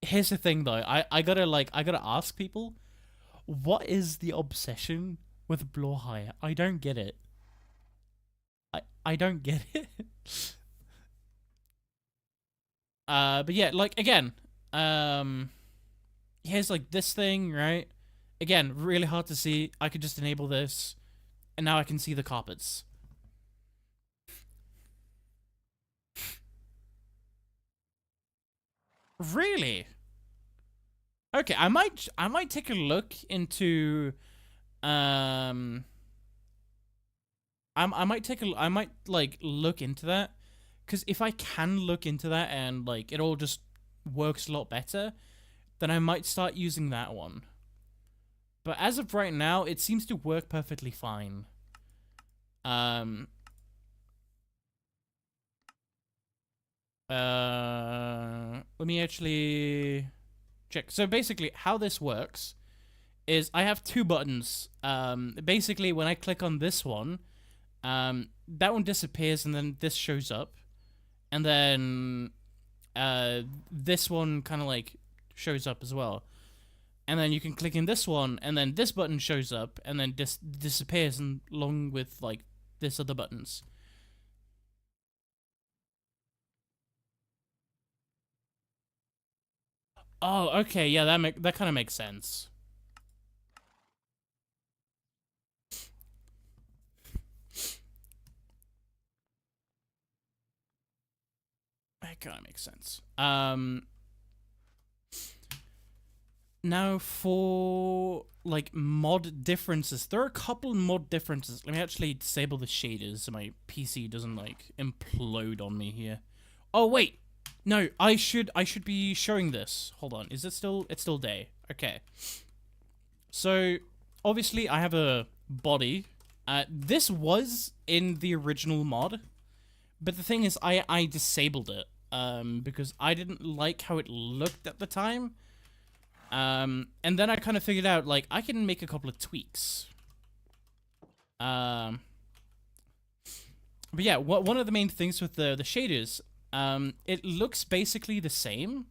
Here's the thing though, I gotta ask people, what is the obsession with Blowhigh? I don't get it. I don't get it. But yeah, like again, here's like this thing, right? Again, really hard to see. I could just enable this, and now I can see the carpets. Really? Okay, I might take a look into I might like look into that, because if I can look into that and like it all just works a lot better, then I might start using that one. But as of right now, it seems to work perfectly fine. Let me actually check. So basically, how this works is I have two buttons. Basically, when I click on this one, that one disappears, and then this shows up, and then this one kind of like shows up as well, and then you can click in this one, and then this button shows up, and then disappears, and along with like this other buttons. Oh, okay, yeah, that kind of makes sense. That kind of makes sense. Now for like mod differences, there are a couple mod differences. Let me actually disable the shaders so my PC doesn't like implode on me here. Oh wait, no, I should be showing this. Hold on, is it still? It's still day. Okay. So obviously I have a body. This was in the original mod, but the thing is I disabled it because I didn't like how it looked at the time. And then I kind of figured out, like, I can make a couple of tweaks. But yeah, one of the main things with the shaders, it looks basically the same,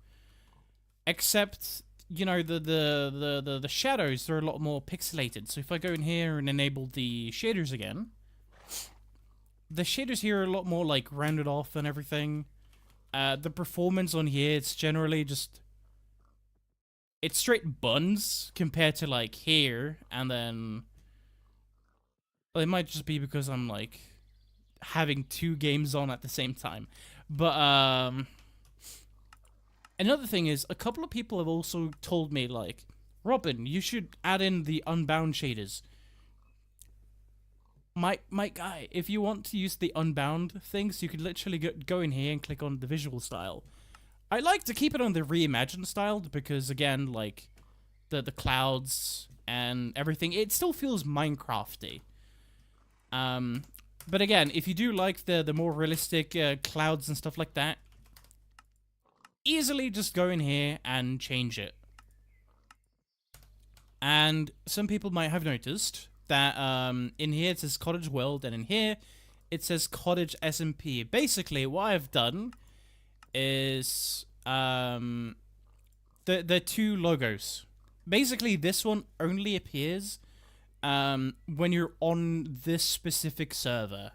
except, you know, the shadows are a lot more pixelated. So if I go in here and enable the shaders again, the shaders here are a lot more, like, rounded off and everything. The performance on here, it's generally just... It's straight buns compared to, like, here, and then... Well, it might just be because I'm, like, having two games on at the same time. But, another thing is, a couple of people have also told me, like, Robin, you should add in the Unbound shaders. My guy, if you want to use the Unbound things, you could literally go in here and click on the visual style. I like to keep it on the reimagined style because, again, like, the clouds and everything, it still feels Minecrafty. But again, if you do like the more realistic clouds and stuff like that, easily just go in here and change it. And some people might have noticed that in here it says Cottage World, and in here it says Cottage SMP. Basically, what I've done is the two logos. Basically, this one only appears when you're on this specific server.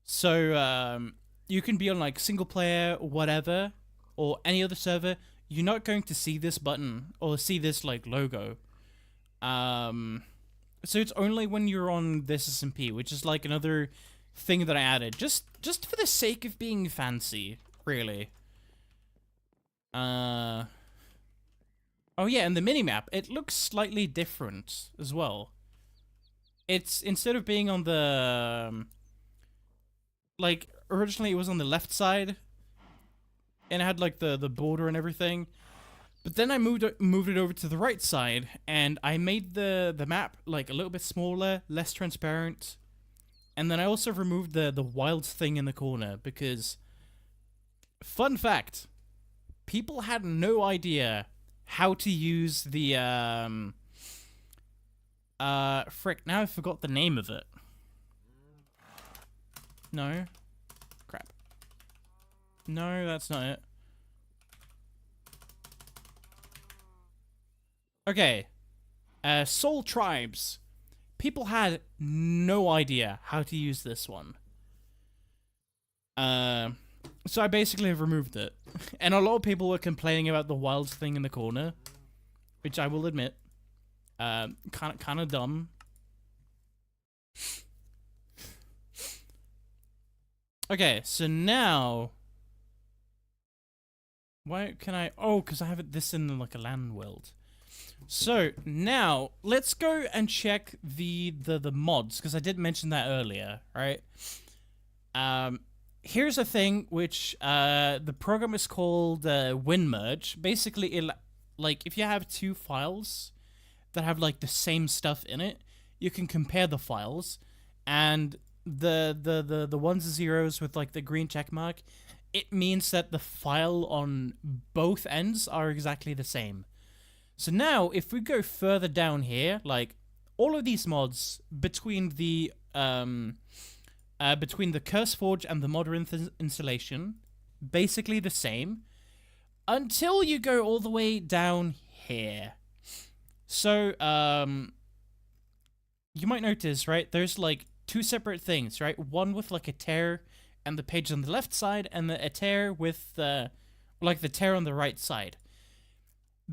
So you can be on like single player, whatever, or any other server. you're not going to see this button or see this like logo. So it's only when you're on this SMP, which is like another thing that I added, just for the sake of being fancy, really. Oh yeah, and the minimap, it looks slightly different as well. It's, instead of being on the, like, originally it was on the left side, and it had like the border and everything. But then I moved it over to the right side, and I made the map like a little bit smaller, less transparent. And then I also removed the wild thing in the corner because, fun fact, people had no idea how to use the frick, now I forgot the name of it. No. Crap. No, that's not it. Okay. Soul Tribes. People had no idea how to use this one. So I basically have removed it. And a lot of people were complaining about the wild thing in the corner, which I will admit, kind of dumb. Okay, so now, why can I? Oh, because I have this in like a land world. So now let's go and check the mods, because I did mention that earlier, right? Here's a thing which the program is called WinMerge. Basically, like if you have two files that have like the same stuff in it, you can compare the files, and the ones and zeros with like the green check mark, it means that the file on both ends are exactly the same. So now, if we go further down here, like all of these mods between the CurseForge and the Modern installation, basically the same, until you go all the way down here. So you might notice, right? There's like two separate things, right? One with like a tear and the page on the left side, and a tear with like the tear on the right side.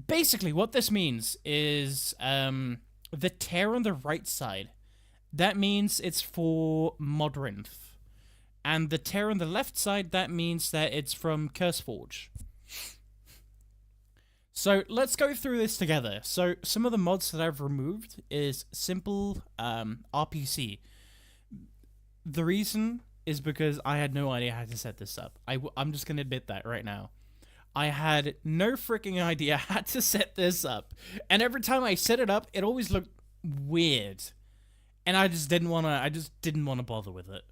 Basically, what this means is the tear on the right side, that means it's for Modrinth. And the tear on the left side, that means that it's from CurseForge. So let's go through this together. So some of the mods that I've removed is simple RPC. The reason is because I had no idea how to set this up. I'm just going to admit that right now. I had no freaking idea how to set this up. And every time I set it up, it always looked weird. And I just didn't want to bother with it.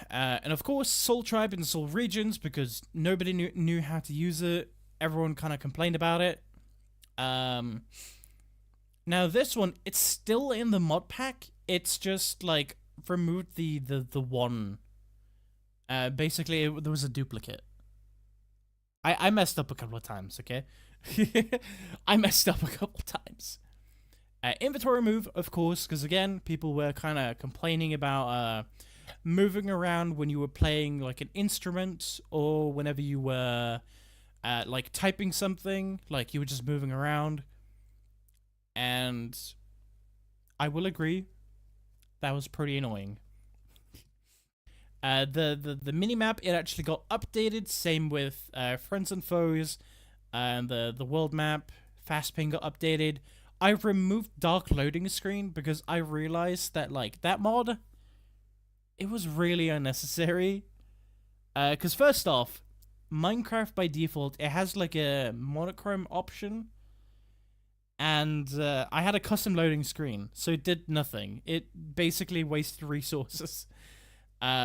And of course, Soul Tribe and Soul Regions, because nobody knew how to use it. Everyone kind of complained about it. Now this one, it's still in the mod pack. It's just like removed the one. Basically, there was a duplicate. I messed up a couple of times, okay? I messed up a couple of times. Inventory move, of course, because again, people were kind of complaining about moving around when you were playing like an instrument, or whenever you were like typing something, like you were just moving around. And I will agree, that was pretty annoying. The minimap, it actually got updated, same with friends and foes, and the world map, fast ping got updated. I removed dark loading screen because I realized that like that mod, it was really unnecessary. Because first off, Minecraft by default, it has like a monochrome option, and I had a custom loading screen, so it did nothing. It basically wasted resources.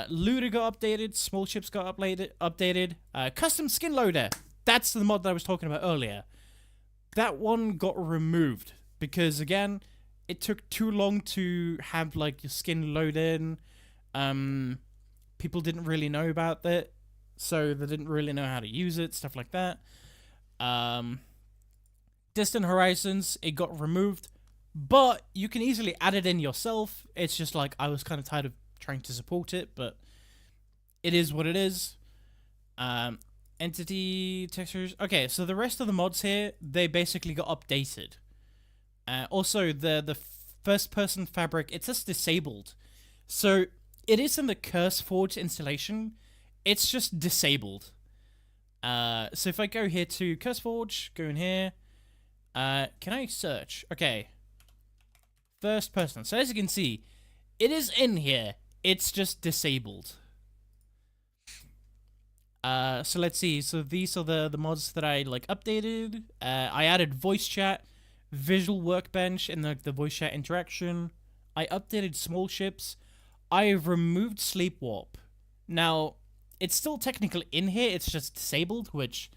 Looter got updated, small ships got updated, custom skin loader, that's the mod that I was talking about earlier. That one got removed because again, it took too long to have like your skin load in. People didn't really know about that, so they didn't really know how to use it, stuff like that. Distant Horizons, it got removed, but you can easily add it in yourself. It's just like, I was kind of tired of trying to support it, but it is what it is. And Entity textures. Okay, so the rest of the mods here, they basically got updated. Also, the first person fabric, it's just disabled. So it is in the CurseForge installation. It's just disabled. So if I go here to CurseForge, go in here. Can I search? Okay. First person. So as you can see, it is in here. It's just disabled. So let's see. So these are the mods that I like updated. I added voice chat, visual workbench, and the voice chat interaction. I updated small ships. I removed sleep warp. Now, it's still technically in here. It's just disabled, which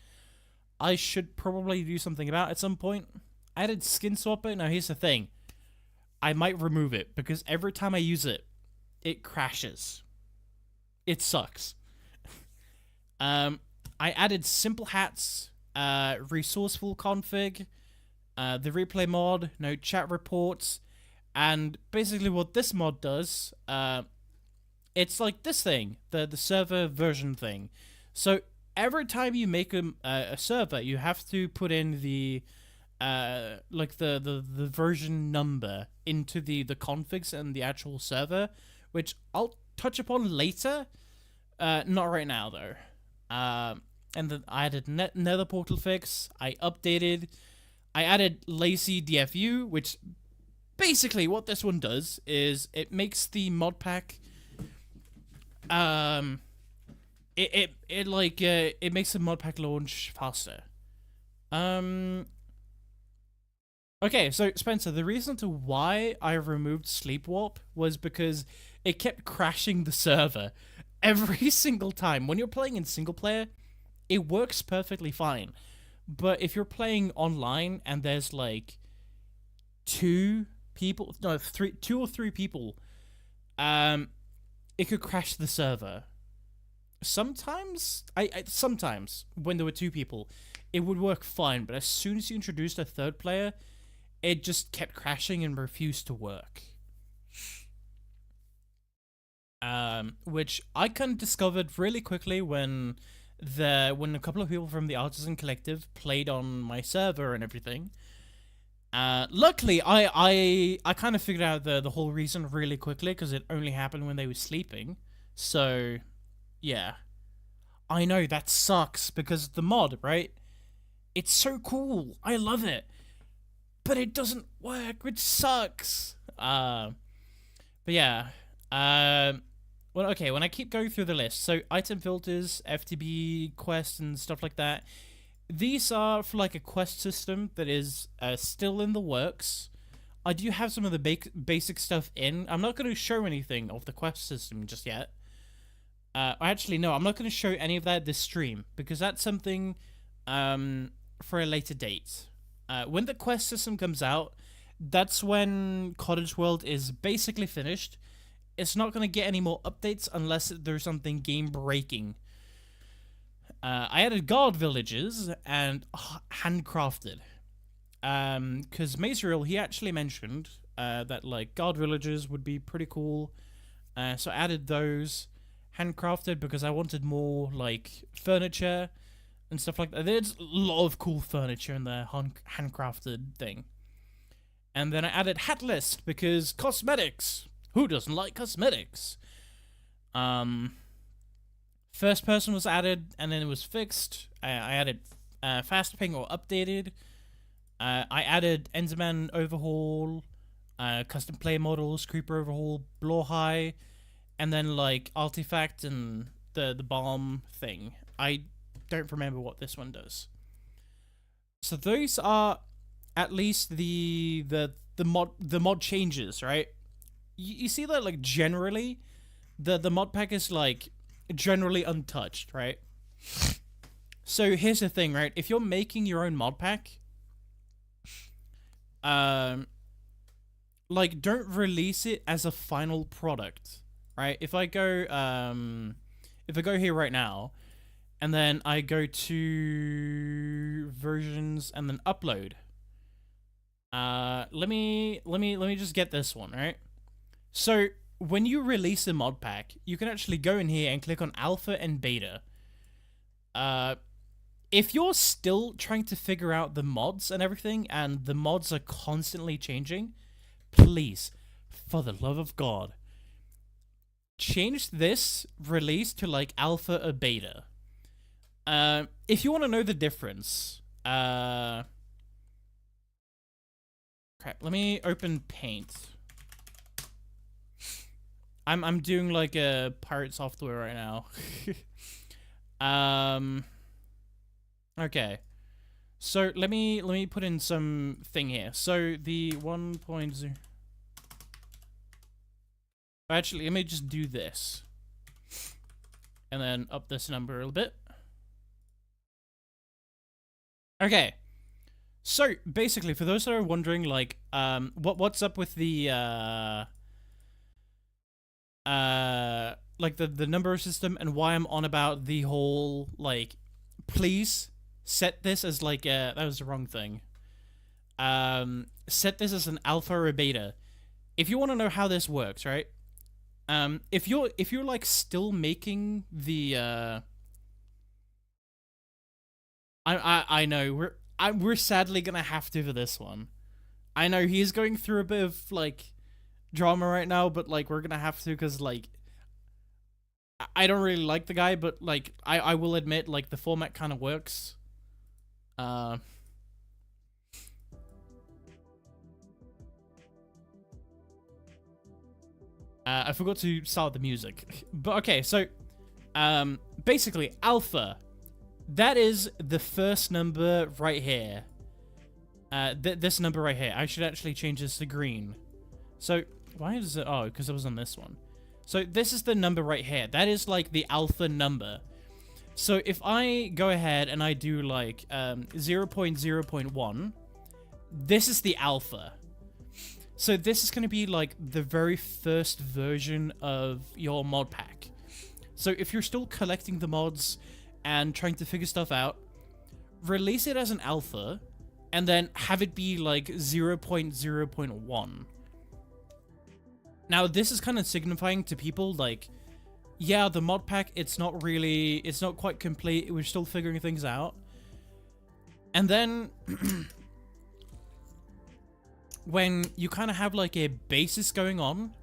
I should probably do something about at some point. I added skin swapper. Now here's the thing. I might remove it because every time I use it, it crashes. It sucks. I added simple hats, resourceful config, the replay mod, no chat reports, and basically what this mod does, it's like this thing, the server version thing. So every time you make a server, you have to put in the like the version number into the configs and the actual server, which I'll touch upon later. Not right now though. And then I added nether portal fix. I added lazy DFU, which basically what this one does is it makes the mod pack it makes the mod pack launch faster. Okay, so Spencer, the reason to why I removed sleep warp was because it kept crashing the server every single time. When you're playing in single player, it works perfectly fine. But if you're playing online and there's like two or three people, it could crash the server. Sometimes, sometimes when there were two people, it would work fine. But as soon as you introduced a third player, it just kept crashing and refused to work. Which I kind of discovered really quickly when a couple of people from the Artisan Collective played on my server and everything. Luckily, I kind of figured out the whole reason really quickly because it only happened when they were sleeping. So, yeah. I know, that sucks because the mod, right? It's so cool. I love it. But it doesn't work, which sucks. But yeah. Well, okay, when I keep going through the list, so item filters, FTB quests, and stuff like that, these are for like a quest system that is still in the works. I do have some of the basic stuff in. I'm not going to show anything of the quest system just yet. Actually, no, I'm not going to show any of that this stream, because that's something for a later date. When the quest system comes out, that's when Cottage World is basically finished. It's not going to get any more updates unless there's something game-breaking. I added guard villages and handcrafted. Because Mazriel, he actually mentioned that like guard villages would be pretty cool. So I added those. Handcrafted because I wanted more like furniture and stuff like that. There's a lot of cool furniture in the handcrafted thing. And then I added hat list because cosmetics. Who doesn't like cosmetics? First person was added and then it was fixed. I added fast ping or updated. I added Enderman overhaul, custom play models, creeper overhaul, blow high, and then like artifact and the bomb thing. I don't remember what this one does. So those are at least the mod changes, right? You see that like generally the mod pack is like generally untouched, right? So here's the thing, right? If you're making your own mod pack, like don't release it as a final product, right? If I go here right now and then I go to versions and then upload, let me just get this one, right? So when you release a mod pack, you can actually go in here and click on alpha and beta. if you're still trying to figure out the mods and everything, and the mods are constantly changing, please, for the love of God, change this release to like alpha or beta. If you want to know the difference, crap, let me open Paint. I'm doing like a pirate software right now. Okay. So let me put in some thing here. So the 1.0. Actually, let me just do this. And then up this number a little bit. Okay. So basically, for those that are wondering, like, what's up with the like the number system and why I'm on about the whole like, please set this as like that was the wrong thing. Set this as an alpha or a beta. If you want to know how this works, right? If you're like still making the I know we're sadly gonna have to for this one. I know he's going through a bit of like drama right now, but like we're gonna have to because like I don't really like the guy, but like I will admit like the format kind of works. I forgot to start the music, but okay. So, basically, alpha. That is the first number right here. This number right here. I should actually change this to green. So why is it? Oh, because it was on this one. So this is the number right here. That is like the alpha number. So if I go ahead and I do like 0.0.1, this is the alpha. So this is going to be like the very first version of your mod pack. So if you're still collecting the mods and trying to figure stuff out, release it as an alpha and then have it be like 0.0.1. Now this is kind of signifying to people like, yeah, the mod pack, it's not quite complete. We're still figuring things out. And then when you kind of have like a basis going on,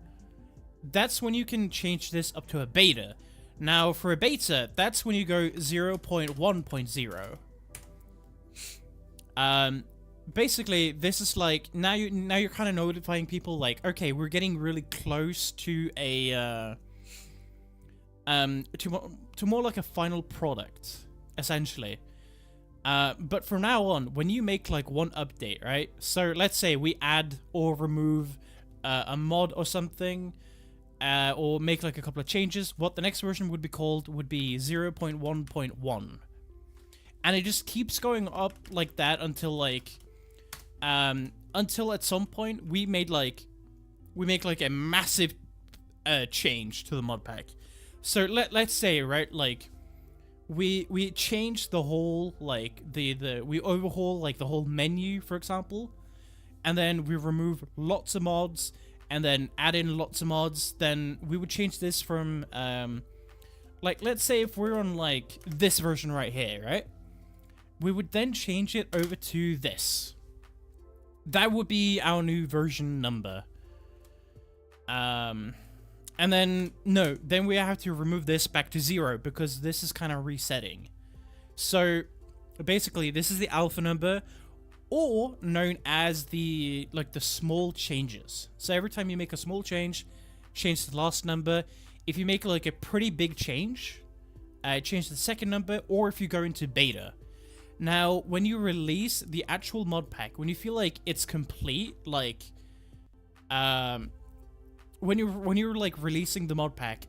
that's when you can change this up to a beta. Now for a beta, that's when you go 0.1.0. Basically, this is like now you're kind of notifying people like, okay, we're getting really close to a to more like a final product, essentially. But from now on, when you make like one update, right? So let's say we add or remove a mod or something, or make like a couple of changes. What the next version would be called would be 0.1.1, and it just keeps going up like that until like until at some point we make like a massive change to the mod pack. So let's say, right, like we change the whole like we overhaul like the whole menu, for example, and then we remove lots of mods and then add in lots of mods. Then we would change this from like, let's say if we're on like this version right here, right, we would then change it over to this. That would be our new version number. And then, no, then we have to remove this back to 0 because this is kind of resetting. So, basically, this is the alpha number, or known as the, like, the small changes. So every time you make a small change the last number. If you make, like, a pretty big change, change the second number, or if you go into beta. Now, when you release the actual mod pack, when you feel like it's complete, like, when you're like releasing the mod pack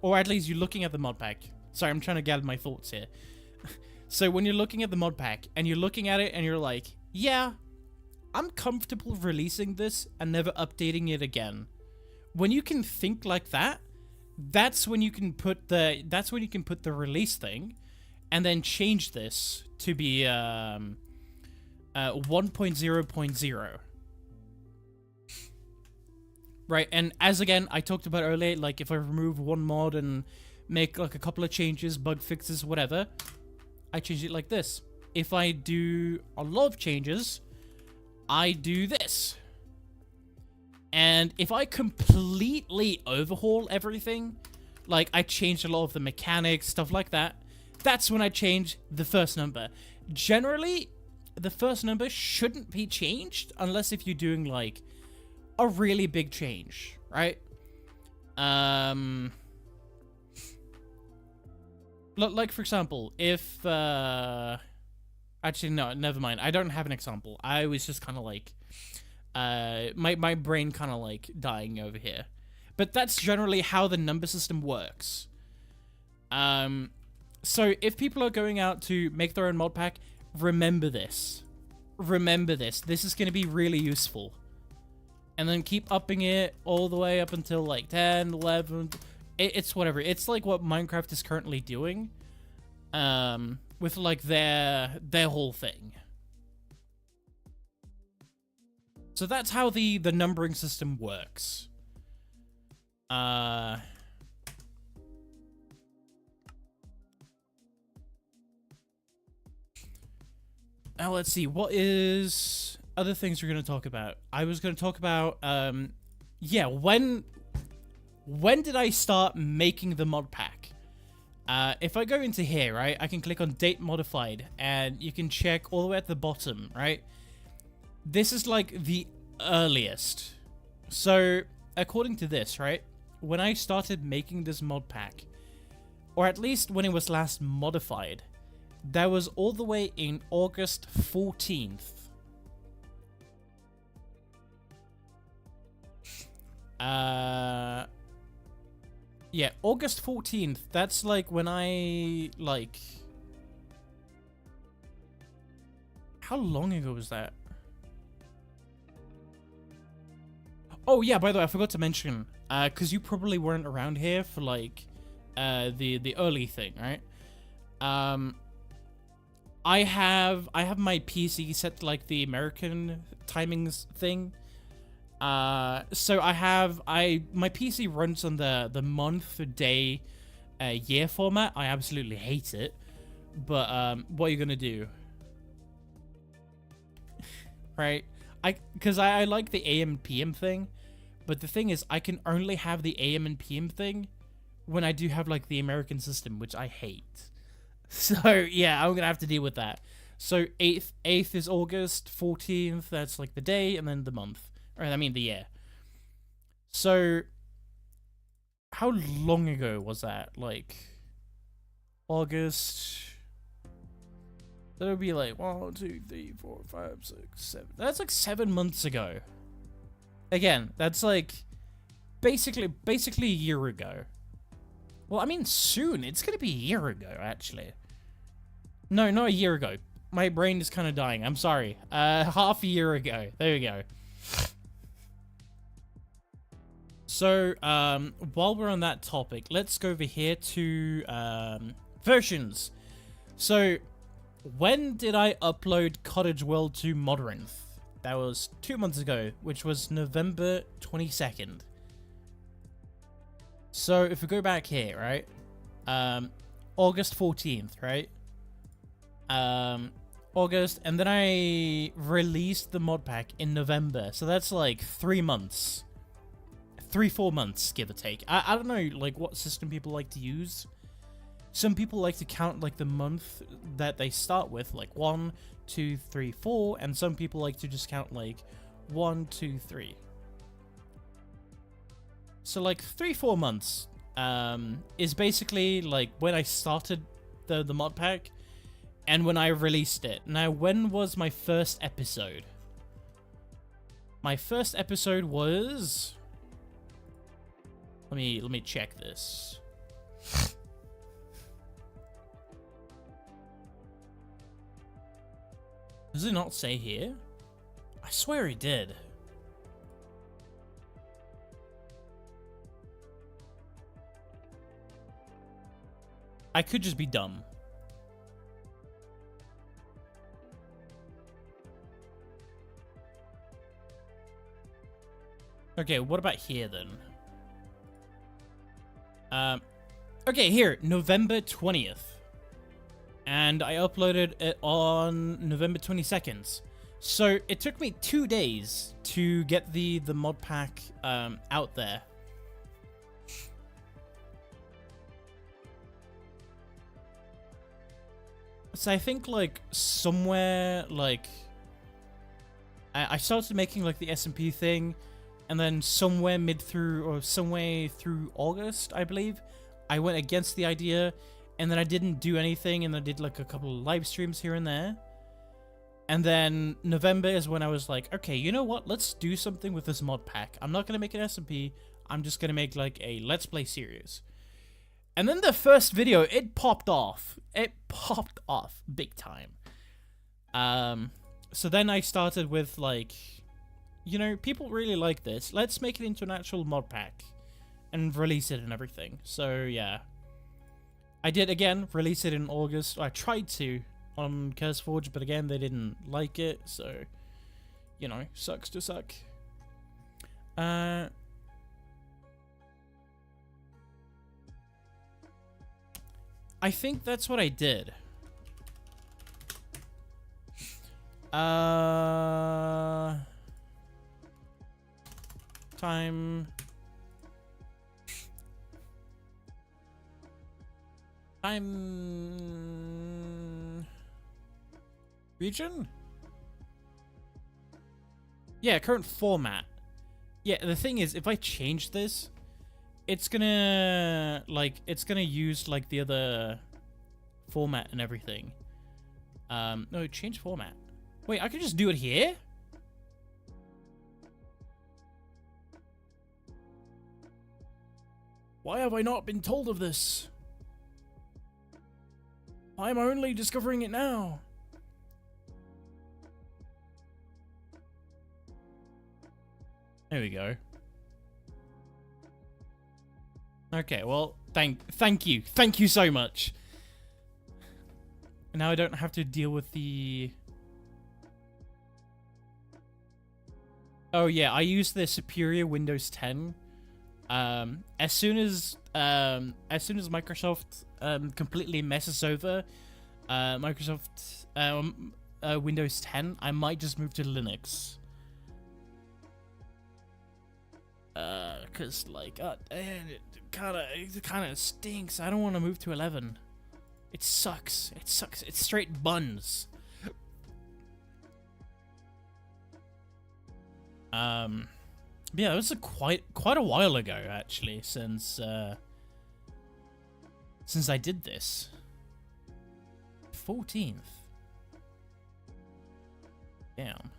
or at least you're looking at the mod pack. Sorry, I'm trying to gather my thoughts here. So when you're looking at the mod pack and you're looking at it and you're like, yeah, I'm comfortable releasing this and never updating it again. When you can think like that, that's when you can put the release thing and then change this to be 1.0.0. Right, and as again, I talked about earlier, like if I remove one mod and make like a couple of changes, bug fixes, whatever, I change it like this. If I do a lot of changes, I do this. And if I completely overhaul everything, like I change a lot of the mechanics, stuff like that, that's when I change the first number. Generally, the first number shouldn't be changed unless if you're doing like a really big change, right? Like for example, if actually no, never mind. I don't have an example. I was just kind of like my brain kind of like dying over here. But that's generally how the number system works. So if people are going out to make their own mod pack, remember this. Remember this. This is going to be really useful. And then keep upping it all the way up until like 10, 11. It's whatever. It's like what Minecraft is currently doing. With like their whole thing. So that's how the numbering system works. Now let's see, what is other things we're going to talk about? I was going to talk about, yeah, when did I start making the mod pack? If I go into here, right, I can click on date modified, and you can check all the way at the bottom, right? This is like the earliest. So, according to this, right, when I started making this mod pack, or at least when it was last modified, that was all the way in August 14th. Yeah, August 14th. That's like when I, like... How long ago was that? Oh, yeah, by the way, I forgot to mention, because you probably weren't around here for, like, the early thing, right? I have my PC set to, like, the American timings thing. So my PC runs on the month, day, year format. I absolutely hate it. But, what are you gonna do? Right? Because I like the AM and PM thing. But the thing is, I can only have the AM and PM thing when I do have, like, the American system, which I hate. So, yeah, I'm gonna have to deal with that. So, 8th is August, 14th, that's, like, the day, and then the month. Or, I mean, the year. So, how long ago was that? Like, August... That would be like 1, 2, 3, 4, 5, 6, 7. That's like 7 months ago. Again, that's like basically a year ago. Well, I mean, soon. It's gonna be a year ago, actually. No, not a year ago. My brain is kind of dying. I'm sorry. Half a year ago. There we go. So, while we're on that topic, let's go over here to versions. So, when did I upload Cottage World to Modrinth? That was 2 months ago, which was November 22nd. So, if we go back here, right? August 14th, right? August, and then I released the mod pack in November. So that's like 3 months. 3-4 months, give or take. I don't know, like, what system people like to use. Some people like to count, like, the month that they start with, like 1, 2, 3, 4, and some people like to just count, like, 1, 2, 3. So, like, 3-4 months is basically, like, when I started the mod pack and when I released it. Now, when was my first episode? My first episode was... Let me check this. Does it not say here? I swear it did. I could just be dumb. Okay, what about here then? Okay, here, November 20th. and I uploaded it on November 22nd. So it took me 2 days to get the mod pack out there. So I think like somewhere like I started making like the SMP thing, and then somewhere somewhere through August, I believe, I went against the idea, and then I didn't do anything, and I did like a couple of live streams here and there. And then November is when I was like, okay, you know what? Let's do something with this mod pack. I'm not going to make an SMP. I'm just going to make like a Let's Play series. And then the first video, it popped off. It popped off big time. So then I started with like, you know, people really like this. Let's make it into an actual mod pack and release it and everything. So yeah. I did again release it in August. I tried to on CurseForge, but again, they didn't like it, so, you know, sucks to suck. I think that's what I did. Time... Region? Yeah, current format. Yeah, the thing is, if I change this, it's gonna, like, it's gonna use, like, the other format and everything. No, change format. Wait, I can just do it here? Why have I not been told of this? I'm only discovering it now. There we go. Okay, well, thank you so much. Now I don't have to deal with the... Oh yeah, I use the superior Windows 10. As soon as Microsoft completely messes over Microsoft Windows 10, I might just move to Linux. Cause like, it kind of stinks. I don't want to move to 11. It sucks. It sucks. It's straight buns. Yeah, it was quite a while ago actually since I did this. 14th. Damn.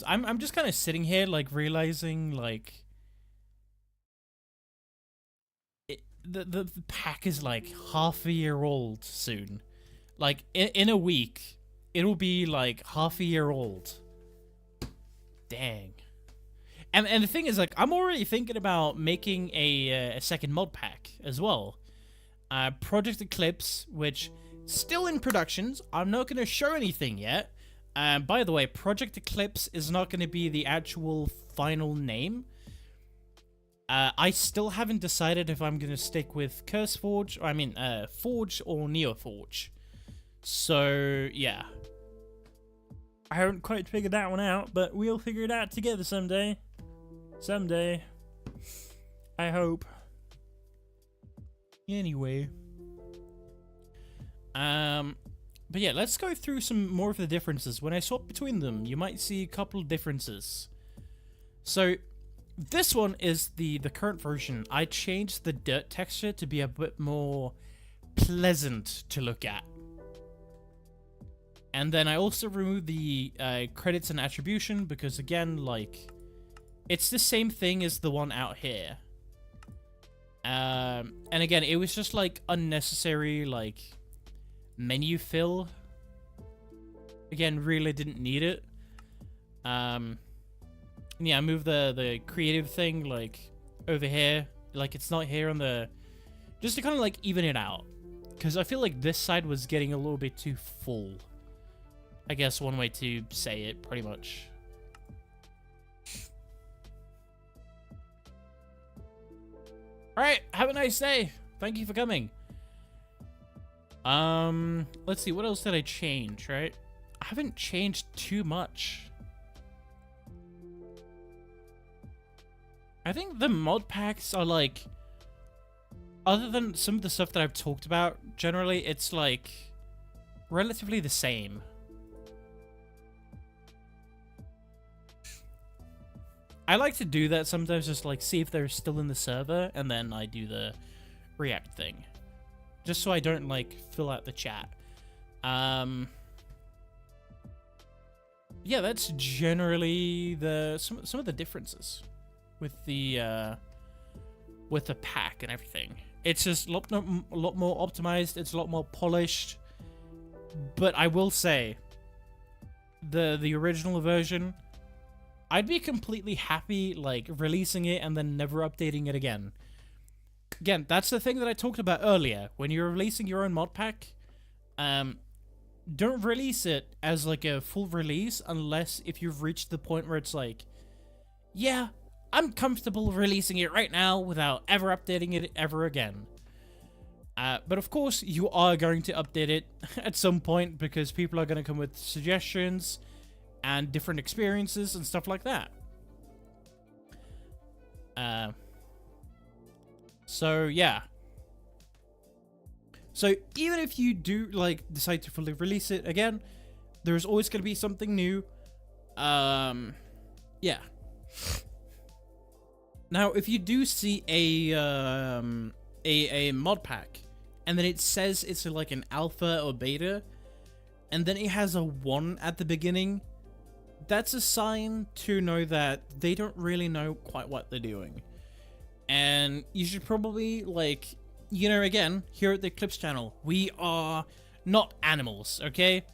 I'm just kind of sitting here, like, realizing, like, the pack is, like, half a year old soon. Like, in a week, it'll be, like, half a year old. Dang. And the thing is, like, I'm already thinking about making a second mod pack as well. Project Eclipse, which, still in productions. I'm not going to show anything yet. By the way, Project Eclipse is not going to be the actual final name. I still haven't decided if I'm going to stick with CurseForge, or I mean, Forge or NeoForge. So, yeah. I haven't quite figured that one out, but we'll figure it out together someday. Someday. I hope. Anyway. But yeah, let's go through some more of the differences. When I swap between them, you might see a couple of differences. So, this one is the current version. I changed the dirt texture to be a bit more pleasant to look at. And then I also removed the credits and attribution because, again, like, it's the same thing as the one out here. And again, it was just, like, unnecessary, like, menu fill. Again, really didn't need it. Yeah, I moved the creative thing, like, over here. Like, it's not here on the... Just to kind of, like, even it out. Because I feel like this side was getting a little bit too full. I guess one way to say it, pretty much. Alright, have a nice day. Thank you for coming. Let's see, what else did I change, right? I haven't changed too much. I think the mod packs are like, other than some of the stuff that I've talked about, generally it's like relatively the same. I like to do that sometimes, just like see if they're still in the server, and then I do the react thing. Just so I don't like fill out the chat. Yeah, that's generally some of the differences with the pack and everything. It's just a lot more optimized. It's a lot more polished. But I will say, the original version, I'd be completely happy like releasing it and then never updating it again. Again, that's the thing that I talked about earlier. When you're releasing your own mod pack, don't release it as like a full release unless if you've reached the point where it's like, yeah, I'm comfortable releasing it right now without ever updating it ever again. But of course, you are going to update it at some point because people are going to come with suggestions and different experiences and stuff like that. So yeah. So even if you do like decide to fully release it again, there's always going to be something new. Yeah. Now, if you do see a mod pack, and then it says it's like an alpha or beta, and then it has a 1 at the beginning, that's a sign to know that they don't really know quite what they're doing. And you should probably, like, you know, again, here at the Eclipse channel, we are not animals, okay?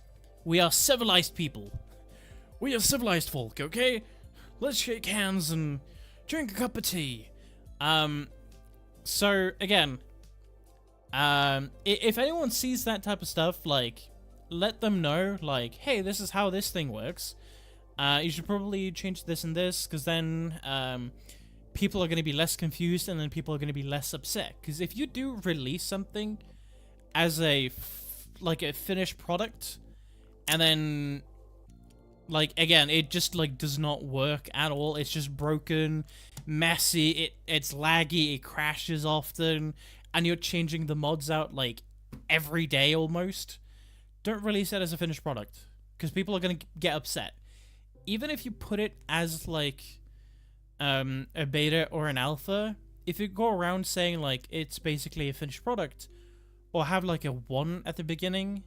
We are civilized people. We are civilized folk, okay? Let's shake hands and drink a cup of tea. So, again, if anyone sees that type of stuff, like, let them know, like, hey, this is how this thing works. You should probably change this and this, because then, people are going to be less confused, and then people are going to be less upset. Because if you do release something as like a finished product, and then, like, again, it just, like, does not work at all. It's just broken, messy, it's laggy, it crashes often, and you're changing the mods out, like, every day almost. Don't release that as a finished product, because people are going to get upset. Even if you put it as, like, a beta or an alpha, if you go around saying, like, it's basically a finished product, or have, like, a 1 at the beginning,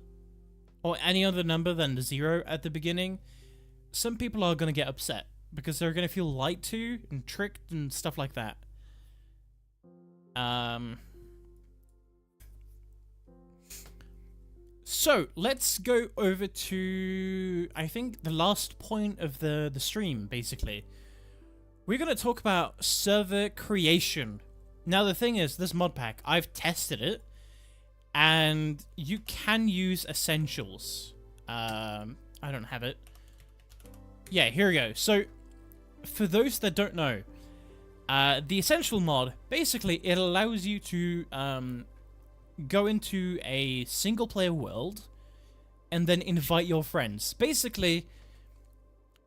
or any other number than the 0 at the beginning, some people are going to get upset, because they're going to feel lied to and tricked and stuff like that. So, let's go over to, I think, the last point of the stream, basically. We're going to talk about server creation. Now, the thing is, this mod pack, I've tested it, and you can use essentials. I don't have it. Yeah, here we go. So, for those that don't know, the essential mod, basically, it allows you to go into a single-player world and then invite your friends. Basically,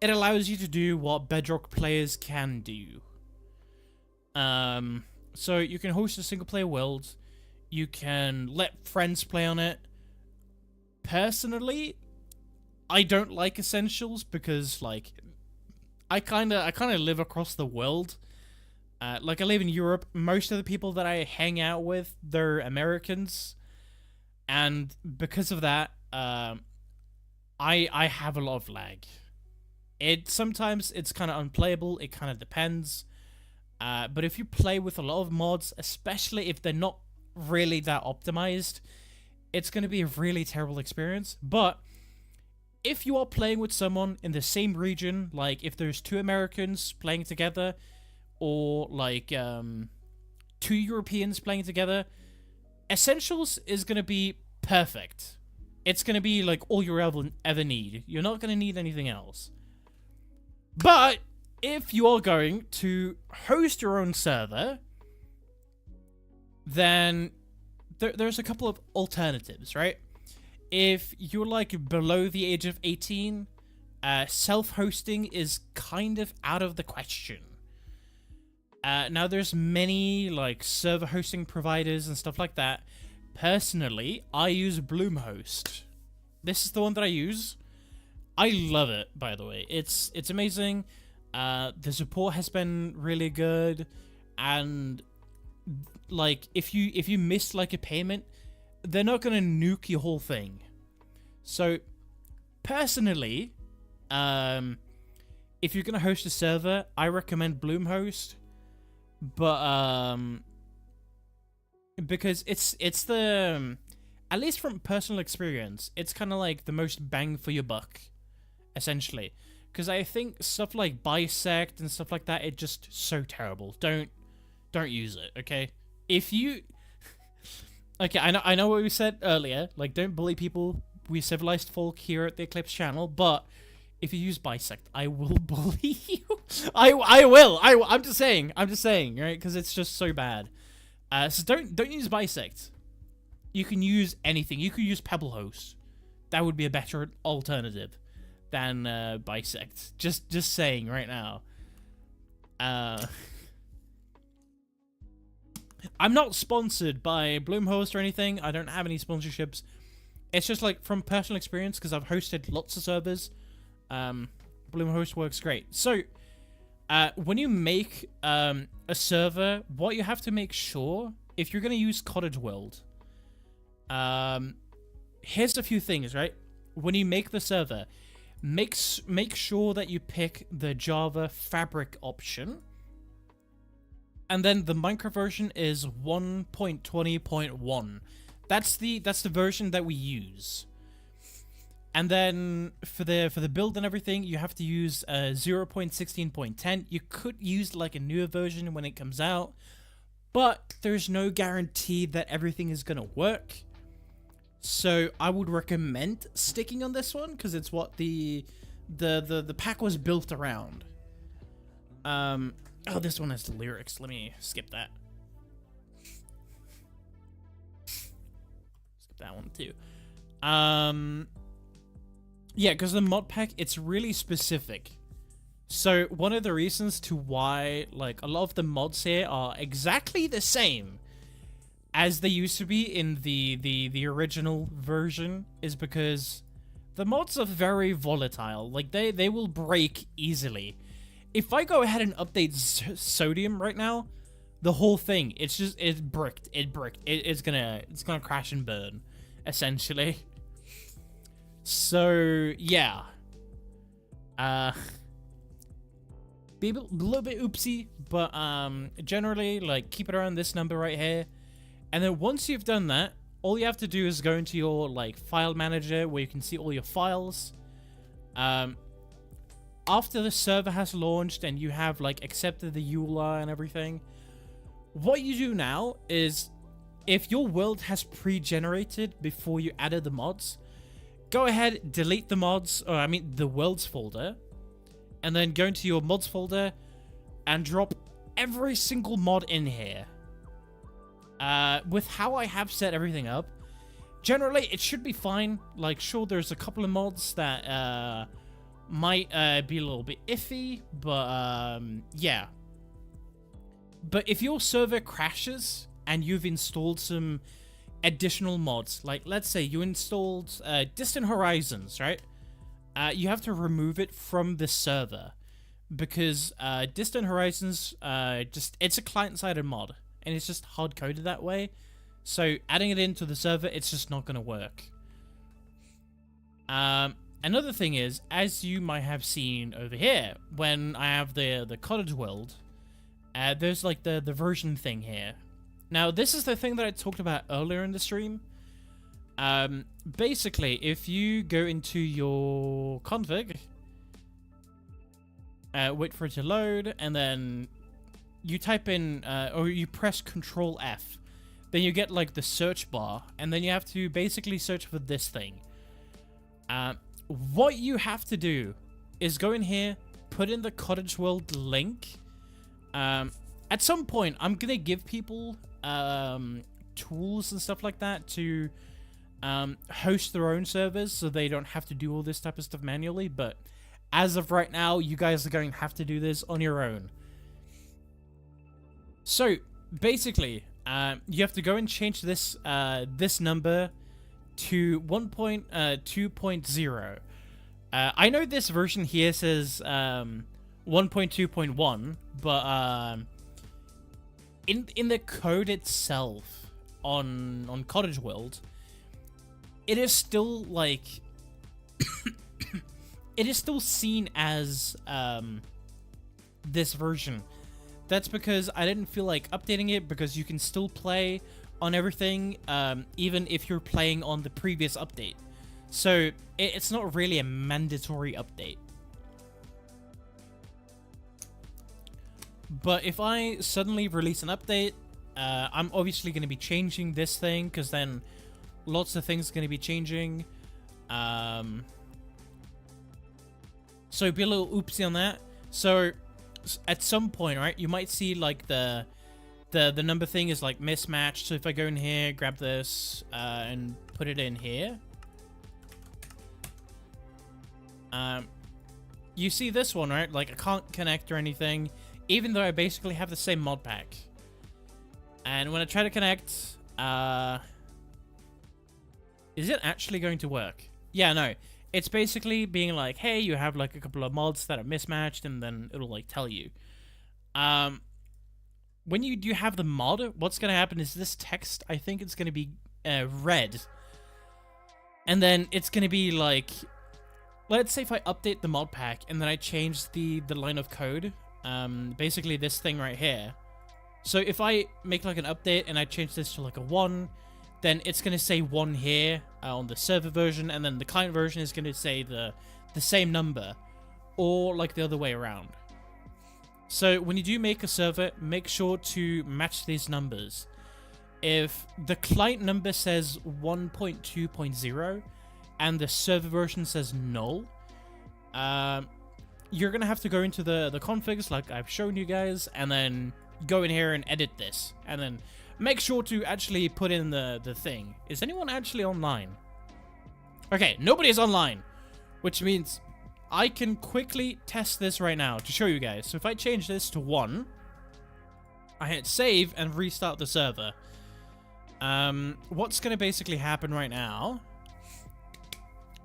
it allows you to do what Bedrock players can do. So you can host a single-player world. You can let friends play on it. Personally, I don't like Essentials because, like, I kind of live across the world. Like, I live in Europe. Most of the people that I hang out with, they're Americans. And because of that, I have a lot of lag. Sometimes it's kind of unplayable, it kind of depends. But if you play with a lot of mods, especially if they're not really that optimized, it's going to be a really terrible experience. But if you are playing with someone in the same region, like if there's 2 Americans playing together, or like 2 Europeans playing together, Essentials is going to be perfect. It's going to be like all you ever need. You're not going to need anything else. But if you are going to host your own server, then there's a couple of alternatives, right? If you're like below the age of 18, self-hosting is kind of out of the question. Now there's many like server hosting providers and stuff like that. Personally, I use Bluehost. This is the one that I use. I love it, by the way. It's amazing. The support has been really good, and like if you miss like a payment, they're not gonna nuke your whole thing. So personally, if you're gonna host a server, I recommend Bluehost, but because it's the at least from personal experience, it's kind of like the most bang for your buck, essentially. Because I think stuff like Bisect and stuff like that, it's just so terrible. Don't use it, okay? If you... Okay, I know what we said earlier. Like, don't bully people. We civilized folk here at the Eclipse channel. But if you use Bisect, I will bully you. I will. I'm just saying, right? Because it's just so bad. So don't use Bisect. You can use anything. You could use Pebblehost. That would be a better alternative than Bisect. Just saying right now. I'm not sponsored by Bluehost or anything. I don't have any sponsorships. It's just like from personal experience, because I've hosted lots of servers. Bluehost works great. So when you make a server, what you have to make sure, if you're going to use Cottage World, here's a few things, right? When you make the server, make sure that you pick the Java Fabric option, and then the Minecraft version is 1.20.1. That's the version that we use. And then for the build and everything, you have to use 0.16.10. You could use like a newer version when it comes out, but there's no guarantee that everything is gonna work. So I would recommend sticking on this one, because it's what the pack was built around. Oh, this one has the lyrics. Let me skip that. Skip that one too. Yeah, because the mod pack, it's really specific. So one of the reasons to why like a lot of the mods here are exactly the same as they used to be in the original version is because the mods are very volatile. Like they will break easily. If I go ahead and update Sodium right now, the whole thing, it's bricked. It's gonna crash and burn, essentially. So yeah, be a little bit oopsie, but generally like keep it around this number right here. And then once you've done that, all you have to do is go into your like file manager where you can see all your files. After the server has launched and you have like accepted the EULA and everything, what you do now is, if your world has pre-generated before you added the mods, go ahead, delete the mods, or I mean the worlds folder, and then go into your mods folder and drop every single mod in here. With how I have set everything up, generally it should be fine. Like, sure, there's a couple of mods that might be a little bit iffy, but yeah. But if your server crashes and you've installed some additional mods, like let's say you installed Distant Horizons, right? You have to remove it from the server because Distant Horizons it's a client-sided mod and it's just hard-coded that way. So adding it into the server, it's just not gonna work. Another thing is, as you might have seen over here, when I have the Cottage World, there's like the version thing here. Now, this is the thing that I talked about earlier in the stream. Basically, if you go into your config, wait for it to load, and then you type in, or you press Control F, then you get like the search bar, and then you have to basically search for this thing. What you have to do is go in here, put in the Cottage World link. At some point, I'm gonna give people tools and stuff like that to host their own servers, so they don't have to do all this type of stuff manually. But as of right now, you guys are going to have to do this on your own. So basically, you have to go and change this this number to 1.2.0. I know this version here says 1.2.1, but in the code itself on Cottage World, it is still like it is still seen as this version. That's because I didn't feel like updating it, because you can still play on everything, even if you're playing on the previous update. So it's not really a mandatory update. But if I suddenly release an update, I'm obviously going to be changing this thing, because then lots of things are going to be changing. So be a little oopsie on that. So at some point, right, you might see like the number thing is like mismatched. So if I go in here, grab this, and put it in here, you see this one, right? Like I can't connect or anything, even though I basically have the same mod pack. And when I try to connect, is it actually going to work? Yeah, no. It's basically being like, hey, you have like a couple of mods that are mismatched, and then it'll like tell you. When you do have the mod, what's going to happen is this text, I think it's going to be red. And then it's going to be like, let's say if I update the mod pack and then I change the line of code, basically this thing right here. So if I make like an update and I change this to like a 1, then it's going to say 1 here on the server version, and then the client version is going to say the same number, or like the other way around. So when you do make a server, make sure to match these numbers. If the client number says 1.2.0 and the server version says null, you're going to have to go into the configs like I've shown you guys, and then go in here and edit this, and then make sure to actually put in the thing. Is anyone actually online? Okay, nobody is online, which means I can quickly test this right now to show you guys. So if I change this to 1, I hit save and restart the server. What's going to basically happen right now?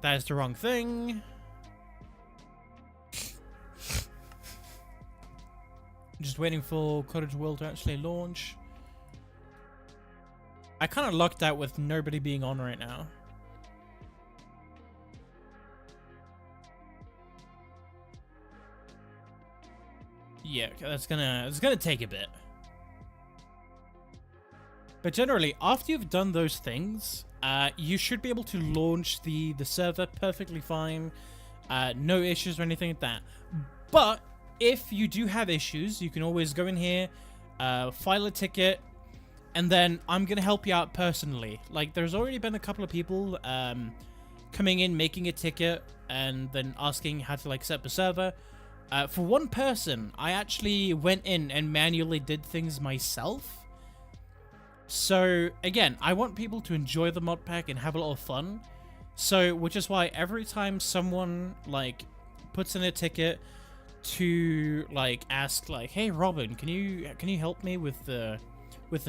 That is the wrong thing. Just waiting for Cottage World to actually launch. I kind of lucked out with nobody being on right now. Yeah, it's gonna take a bit. But generally, after you've done those things, you should be able to launch the server perfectly fine. No issues or anything like that. But if you do have issues, you can always go in here, file a ticket, and then I'm going to help you out personally. Like, there's already been a couple of people coming in, making a ticket, and then asking how to, like, set up a server. For one person, I actually went in and manually did things myself. So, again, I want people to enjoy the mod pack and have a lot of fun. So, which is why every time someone, like, puts in a ticket to, like, ask, like, hey, Robin, can you help me with the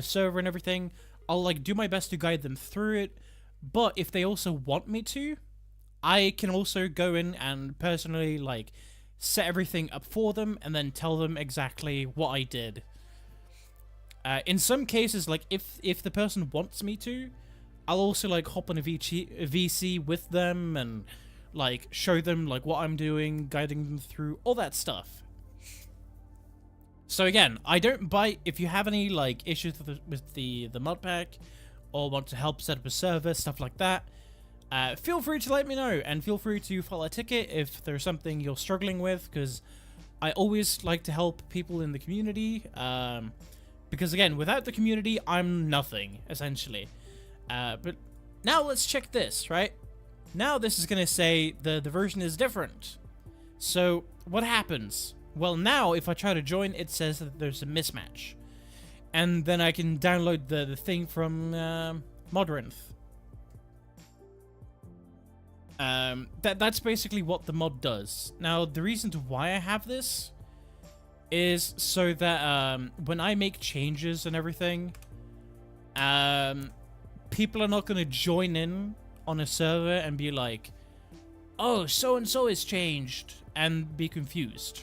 server and everything, I'll like do my best to guide them through it. But if they also want me to, I can also go in and personally like set everything up for them and then tell them exactly what I did. In some cases, like if the person wants me to, I'll also like hop on a VC with them and like show them like what I'm doing, guiding them through all that stuff. So again, I don't bite. If you have any like issues with the mod pack, or want to help set up a server, stuff like that, feel free to let me know, and feel free to file a ticket if there's something you're struggling with, because I always like to help people in the community. Because again, without the community, I'm nothing essentially. But now let's check this, right? Now this is gonna say the version is different. So what happens? Well, now if I try to join, it says that there's a mismatch. and then I can download the thing from Modrinth. That's basically what the mod does. Now, the reason to why I have this is so that when I make changes and everything, people are not going to join in on a server and be like, oh, so-and-so is changed, and be confused.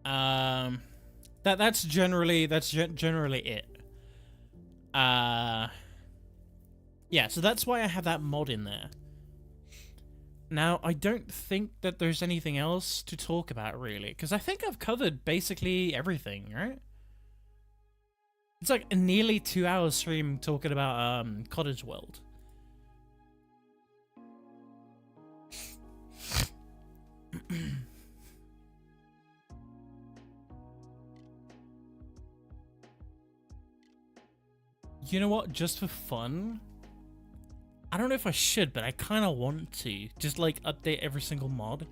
That's generally it. Yeah, so that's why I have that mod in there. Now, I don't think that there's anything else to talk about, really, because I think I've covered basically everything, right? It's like a nearly 2-hour stream talking about Cottage World. You know what? Just for fun, I don't know if I should, but I kind of want to just like update every single mod.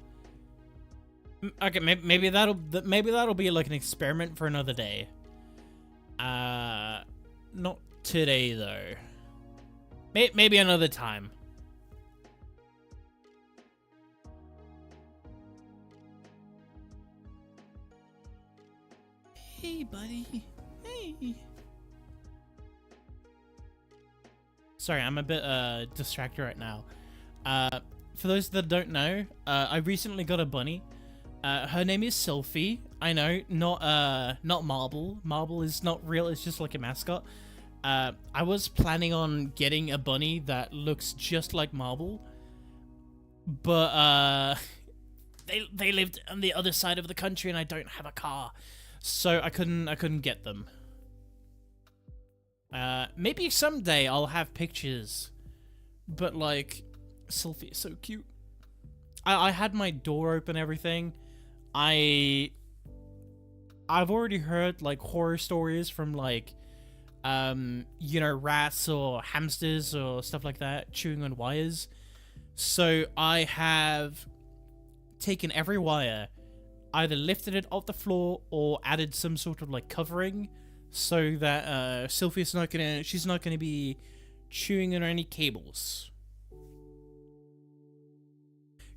Okay, maybe that'll be like an experiment for another day. Not today though. Maybe another time. Hey, buddy. Hey. Sorry, I'm a bit distracted right now. For those that don't know, I recently got a bunny. Her name is Sylphie. I know, not Marble. Marble is not real, it's just like a mascot. I was planning on getting a bunny that looks just like Marble, but they lived on the other side of the country and I don't have a car, so I couldn't get them. Maybe someday I'll have pictures, but like, Sylphie is so cute. I had my door open, everything. I've already heard like horror stories from like, you know, rats or hamsters or stuff like that chewing on wires. So I have taken every wire, either lifted it off the floor or added some sort of like covering, so that Sylphie's she's not gonna be chewing on any cables.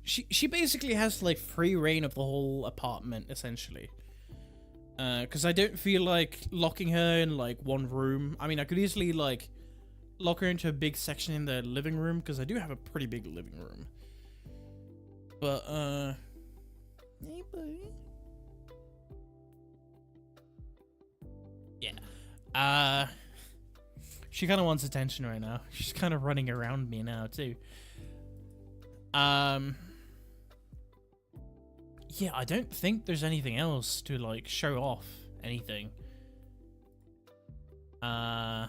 She basically has like free reign of the whole apartment essentially. Because I don't feel like locking her in like one room. I mean, I could easily like lock her into a big section in the living room, because I do have a pretty big living room. But hey buddy. Yeah. She kind of wants attention right now. She's kind of running around me now too. Yeah, I don't think there's anything else to like show off anything. Yeah,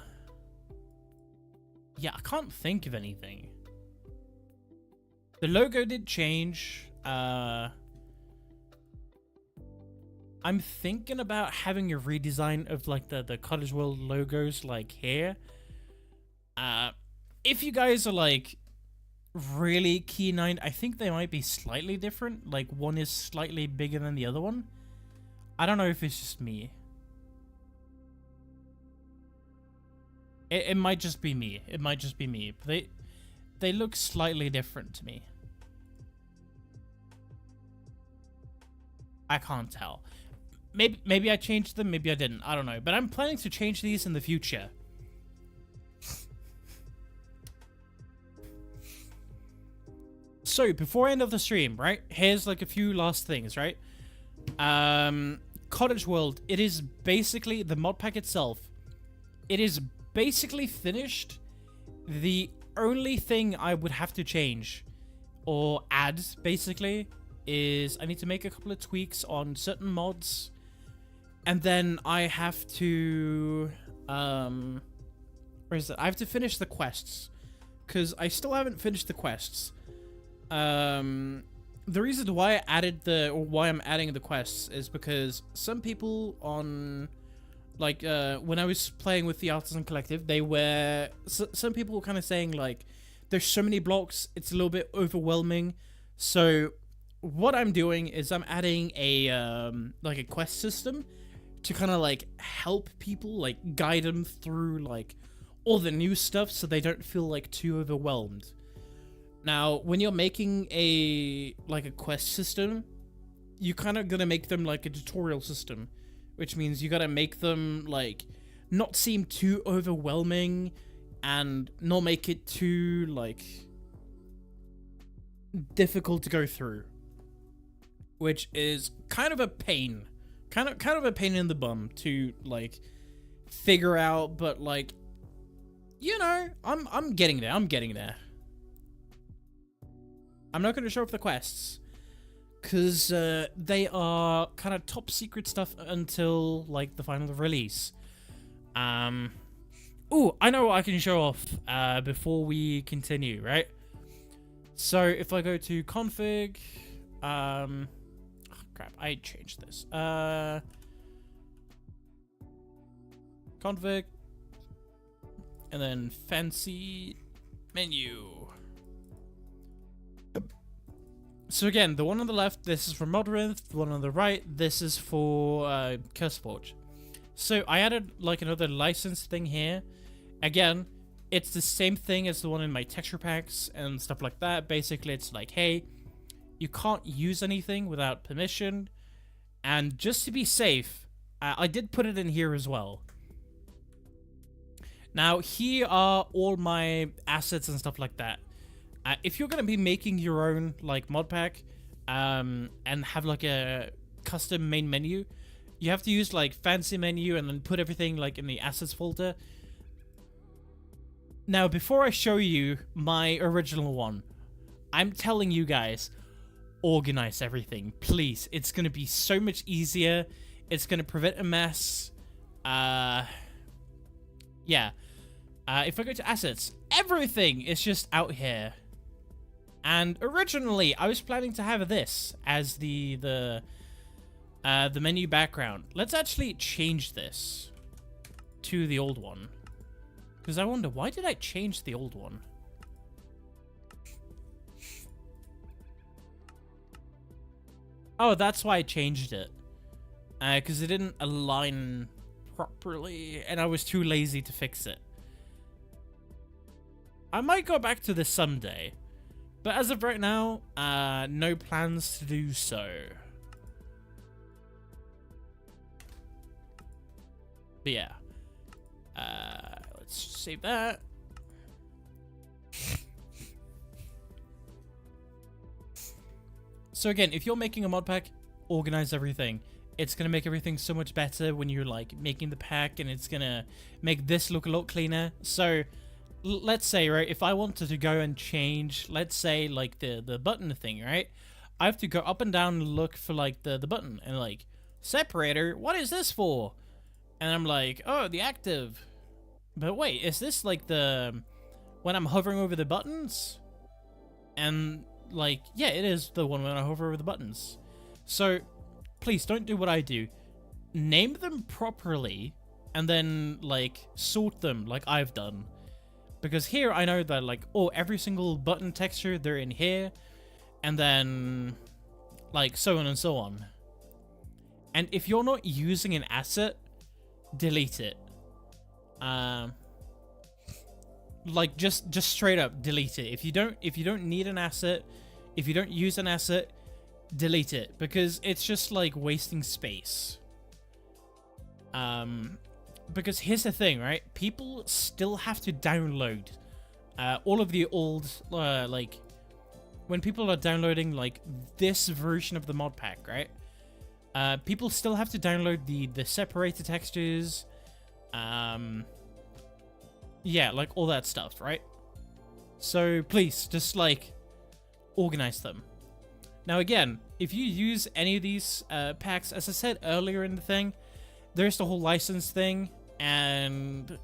I can't think of anything. The logo did change. I'm thinking about having a redesign of like the Cottage World logos like here. If you guys are like really keen on, I think they might be slightly different. Like one is slightly bigger than the other one. I don't know if it's just me. It might just be me. It might just be me. But they look slightly different to me. I can't tell. Maybe I changed them, maybe I didn't. I don't know. But I'm planning to change these in the future. So, before I end of the stream, right? Here's like a few last things, right? Cottage World, it is basically, the mod pack itself, it is basically finished. The only thing I would have to change, or add, basically, is I need to make a couple of tweaks on certain mods. And then I have to, where is it? I have to finish the quests, because I still haven't finished the quests. The reason why I added why I'm adding the quests is because some people on, like, when I was playing with the Artisan Collective, some people were kind of saying, like, there's so many blocks, it's a little bit overwhelming. So what I'm doing is I'm adding a, like a quest system to kind of like help people, like guide them through like all the new stuff so they don't feel like too overwhelmed. Now, when you're making a quest system, you kind of gonna make them like a tutorial system, which means you gotta make them like not seem too overwhelming and not make it too like difficult to go through, which is kind of a pain, kind of a pain in the bum to like figure out, but like, you know, I'm getting there. I'm not going to show off the quests because they are kind of top secret stuff until like the final release. Ooh, I know what I can show off before we continue, right? So if I go to config, oh, crap, I changed this. Config, and then fancy menu. So again, the one on the left, this is for Modrinth. The one on the right, this is for CurseForge. So I added like another license thing here. Again, it's the same thing as the one in my texture packs and stuff like that. Basically, it's like, hey, you can't use anything without permission. And just to be safe, I did put it in here as well. Now, here are all my assets and stuff like that. If you're going to be making your own like mod pack and have like a custom main menu, you have to use like fancy menu and then put everything like in the assets folder. Now, before I show you my original one, I'm telling you guys, organize everything, please. It's going to be so much easier. It's going to prevent a mess. Yeah. If I go to assets, everything is just out here. And originally, I was planning to have this as the menu background. Let's actually change this to the old one. Because I wonder, why did I change the old one? Oh, that's why I changed it. Because it didn't align properly, and I was too lazy to fix it. I might go back to this someday. But as of right now, no plans to do so. But yeah. Let's save that. So again, if you're making a mod pack, organize everything. It's going to make everything so much better when you're like making the pack, and it's going to make this look a lot cleaner. So let's say, right, if I wanted to go and change, let's say like the button thing, right? I have to go up and down and look for like the button and like, separator, what is this for? And I'm like, oh, the active. But wait, is this like the, when I'm hovering over the buttons? And like, yeah, it is the one when I hover over the buttons. So please don't do what I do. Name them properly and then like sort them like I've done. Because here I know that like, oh, every single button texture, they're in here. And then like so on and so on. And if you're not using an asset, delete it. Like just straight up delete it. If you don't need an asset, if you don't use an asset, delete it, because it's just like wasting space. Because here's the thing, right? People still have to download all of the old like when people are downloading like this version of the mod pack, right? People still have to download the separator textures, yeah, like all that stuff, right? So please just like organize them. Now again, if you use any of these packs, as I said earlier in the thing, there's the whole license thing, and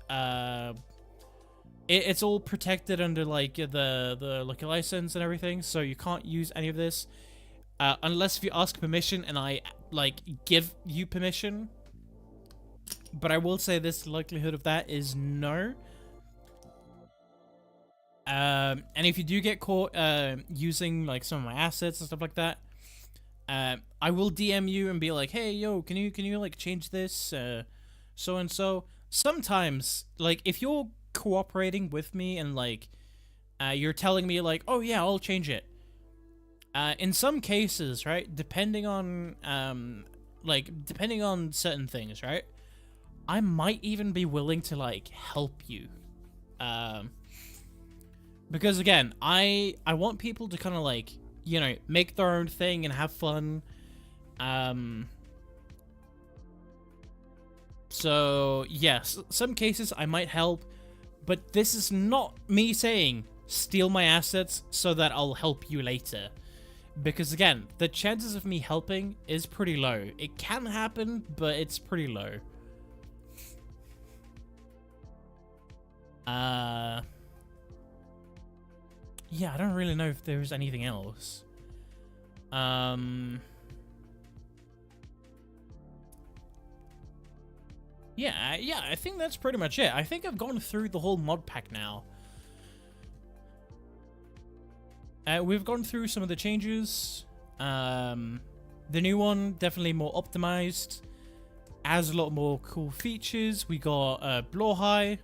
it's all protected under like the lucky license and everything, so you can't use any of this unless if you ask permission and I like give you permission. But I will say this, the likelihood of that is no. And if you do get caught using like some of my assets and stuff like that, I will DM you and be like, hey, yo, can you like change this, so and so. Sometimes, like, if you're cooperating with me and like, you're telling me like, oh yeah, I'll change it. In some cases, right, depending on certain things, right, I might even be willing to like help you. Because again, I want people to kind of like, you know, make their own thing and have fun. So yes, some cases I might help, but this is not me saying steal my assets so that I'll help you later. Because again, the chances of me helping is pretty low. It can happen, but it's pretty low. Yeah, I don't really know if there's anything else. Yeah, I think that's pretty much it. I think I've gone through the whole mod pack now. We've gone through some of the changes. The new one, definitely more optimized. Has a lot more cool features. We got Blowhigh,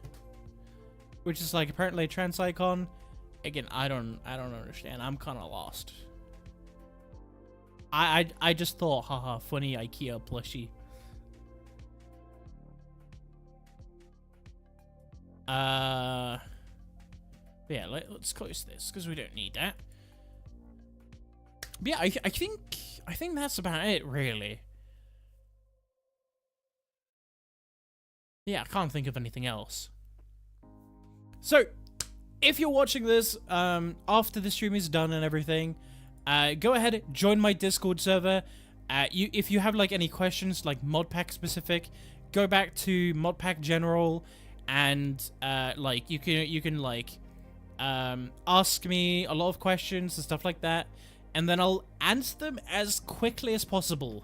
which is like apparently a trans icon. Again, I don't understand. I'm kind of lost. I just thought, haha, funny IKEA plushie. Yeah, let's close this because we don't need that. But yeah, I think that's about it, really. Yeah, I can't think of anything else. So, if you're watching this after the stream is done and everything, go ahead, join my Discord server. If you have like any questions, like mod pack specific, go back to mod pack general, and like you can like ask me a lot of questions and stuff like that, and then I'll answer them as quickly as possible.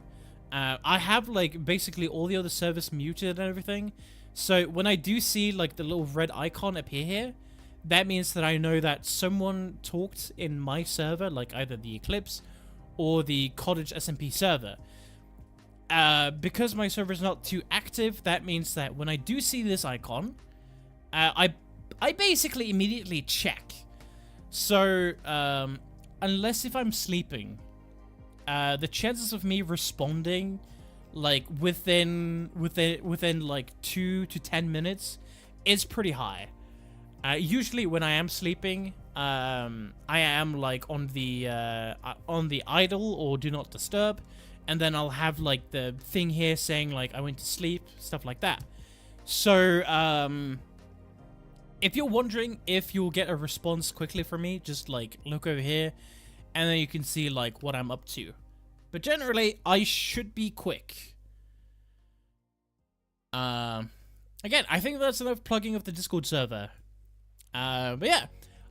I have like basically all the other servers muted and everything, so when I do see like the little red icon appear here, that means that I know that someone talked in my server, like either the Eclipse or the Cottage SMP server. Because my server is not too active, that means that when I do see this icon, I basically immediately check. So, unless if I'm sleeping, the chances of me responding, like within like 2 to 10 minutes, is pretty high. Usually when I am sleeping, I am like on the idle or do not disturb, and then I'll have like the thing here saying like I went to sleep, stuff like that. So if you're wondering if you'll get a response quickly from me, just like look over here, and then you can see like what I'm up to. But generally, I should be quick. Again, I think that's enough plugging of the Discord server. But yeah,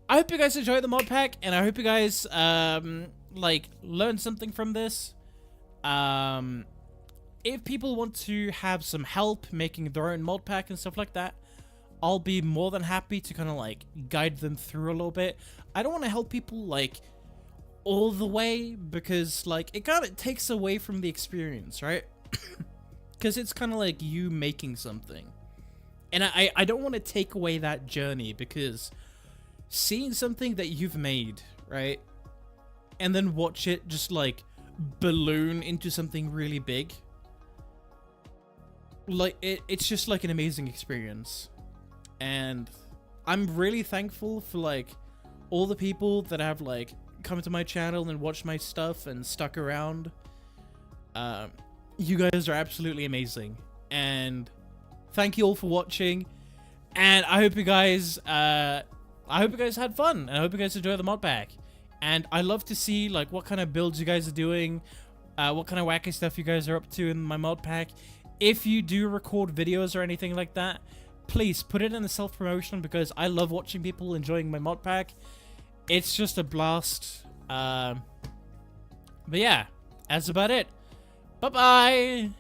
I hope you guys enjoyed the mod pack, and I hope you guys like learned something from this. If people want to have some help making their own mod pack and stuff like that, I'll be more than happy to kind of like guide them through a little bit. I don't want to help people like all the way, because like it kind of takes away from the experience, right? Because it's kind of like you making something. And I don't want to take away that journey, because seeing something that you've made, right, and then watch it just like balloon into something really big, like it's just like an amazing experience. And I'm really thankful for like all the people that have like come to my channel and watched my stuff and stuck around. You guys are absolutely amazing, and thank you all for watching, and I hope you guys had fun, and I hope you guys enjoy the mod pack. And I love to see like what kind of builds you guys are doing, what kind of wacky stuff you guys are up to in my mod pack. If you do record videos or anything like that, please put it in the self-promotion, because I love watching people enjoying my mod pack. It's just a blast. But yeah, that's about it. Bye-bye!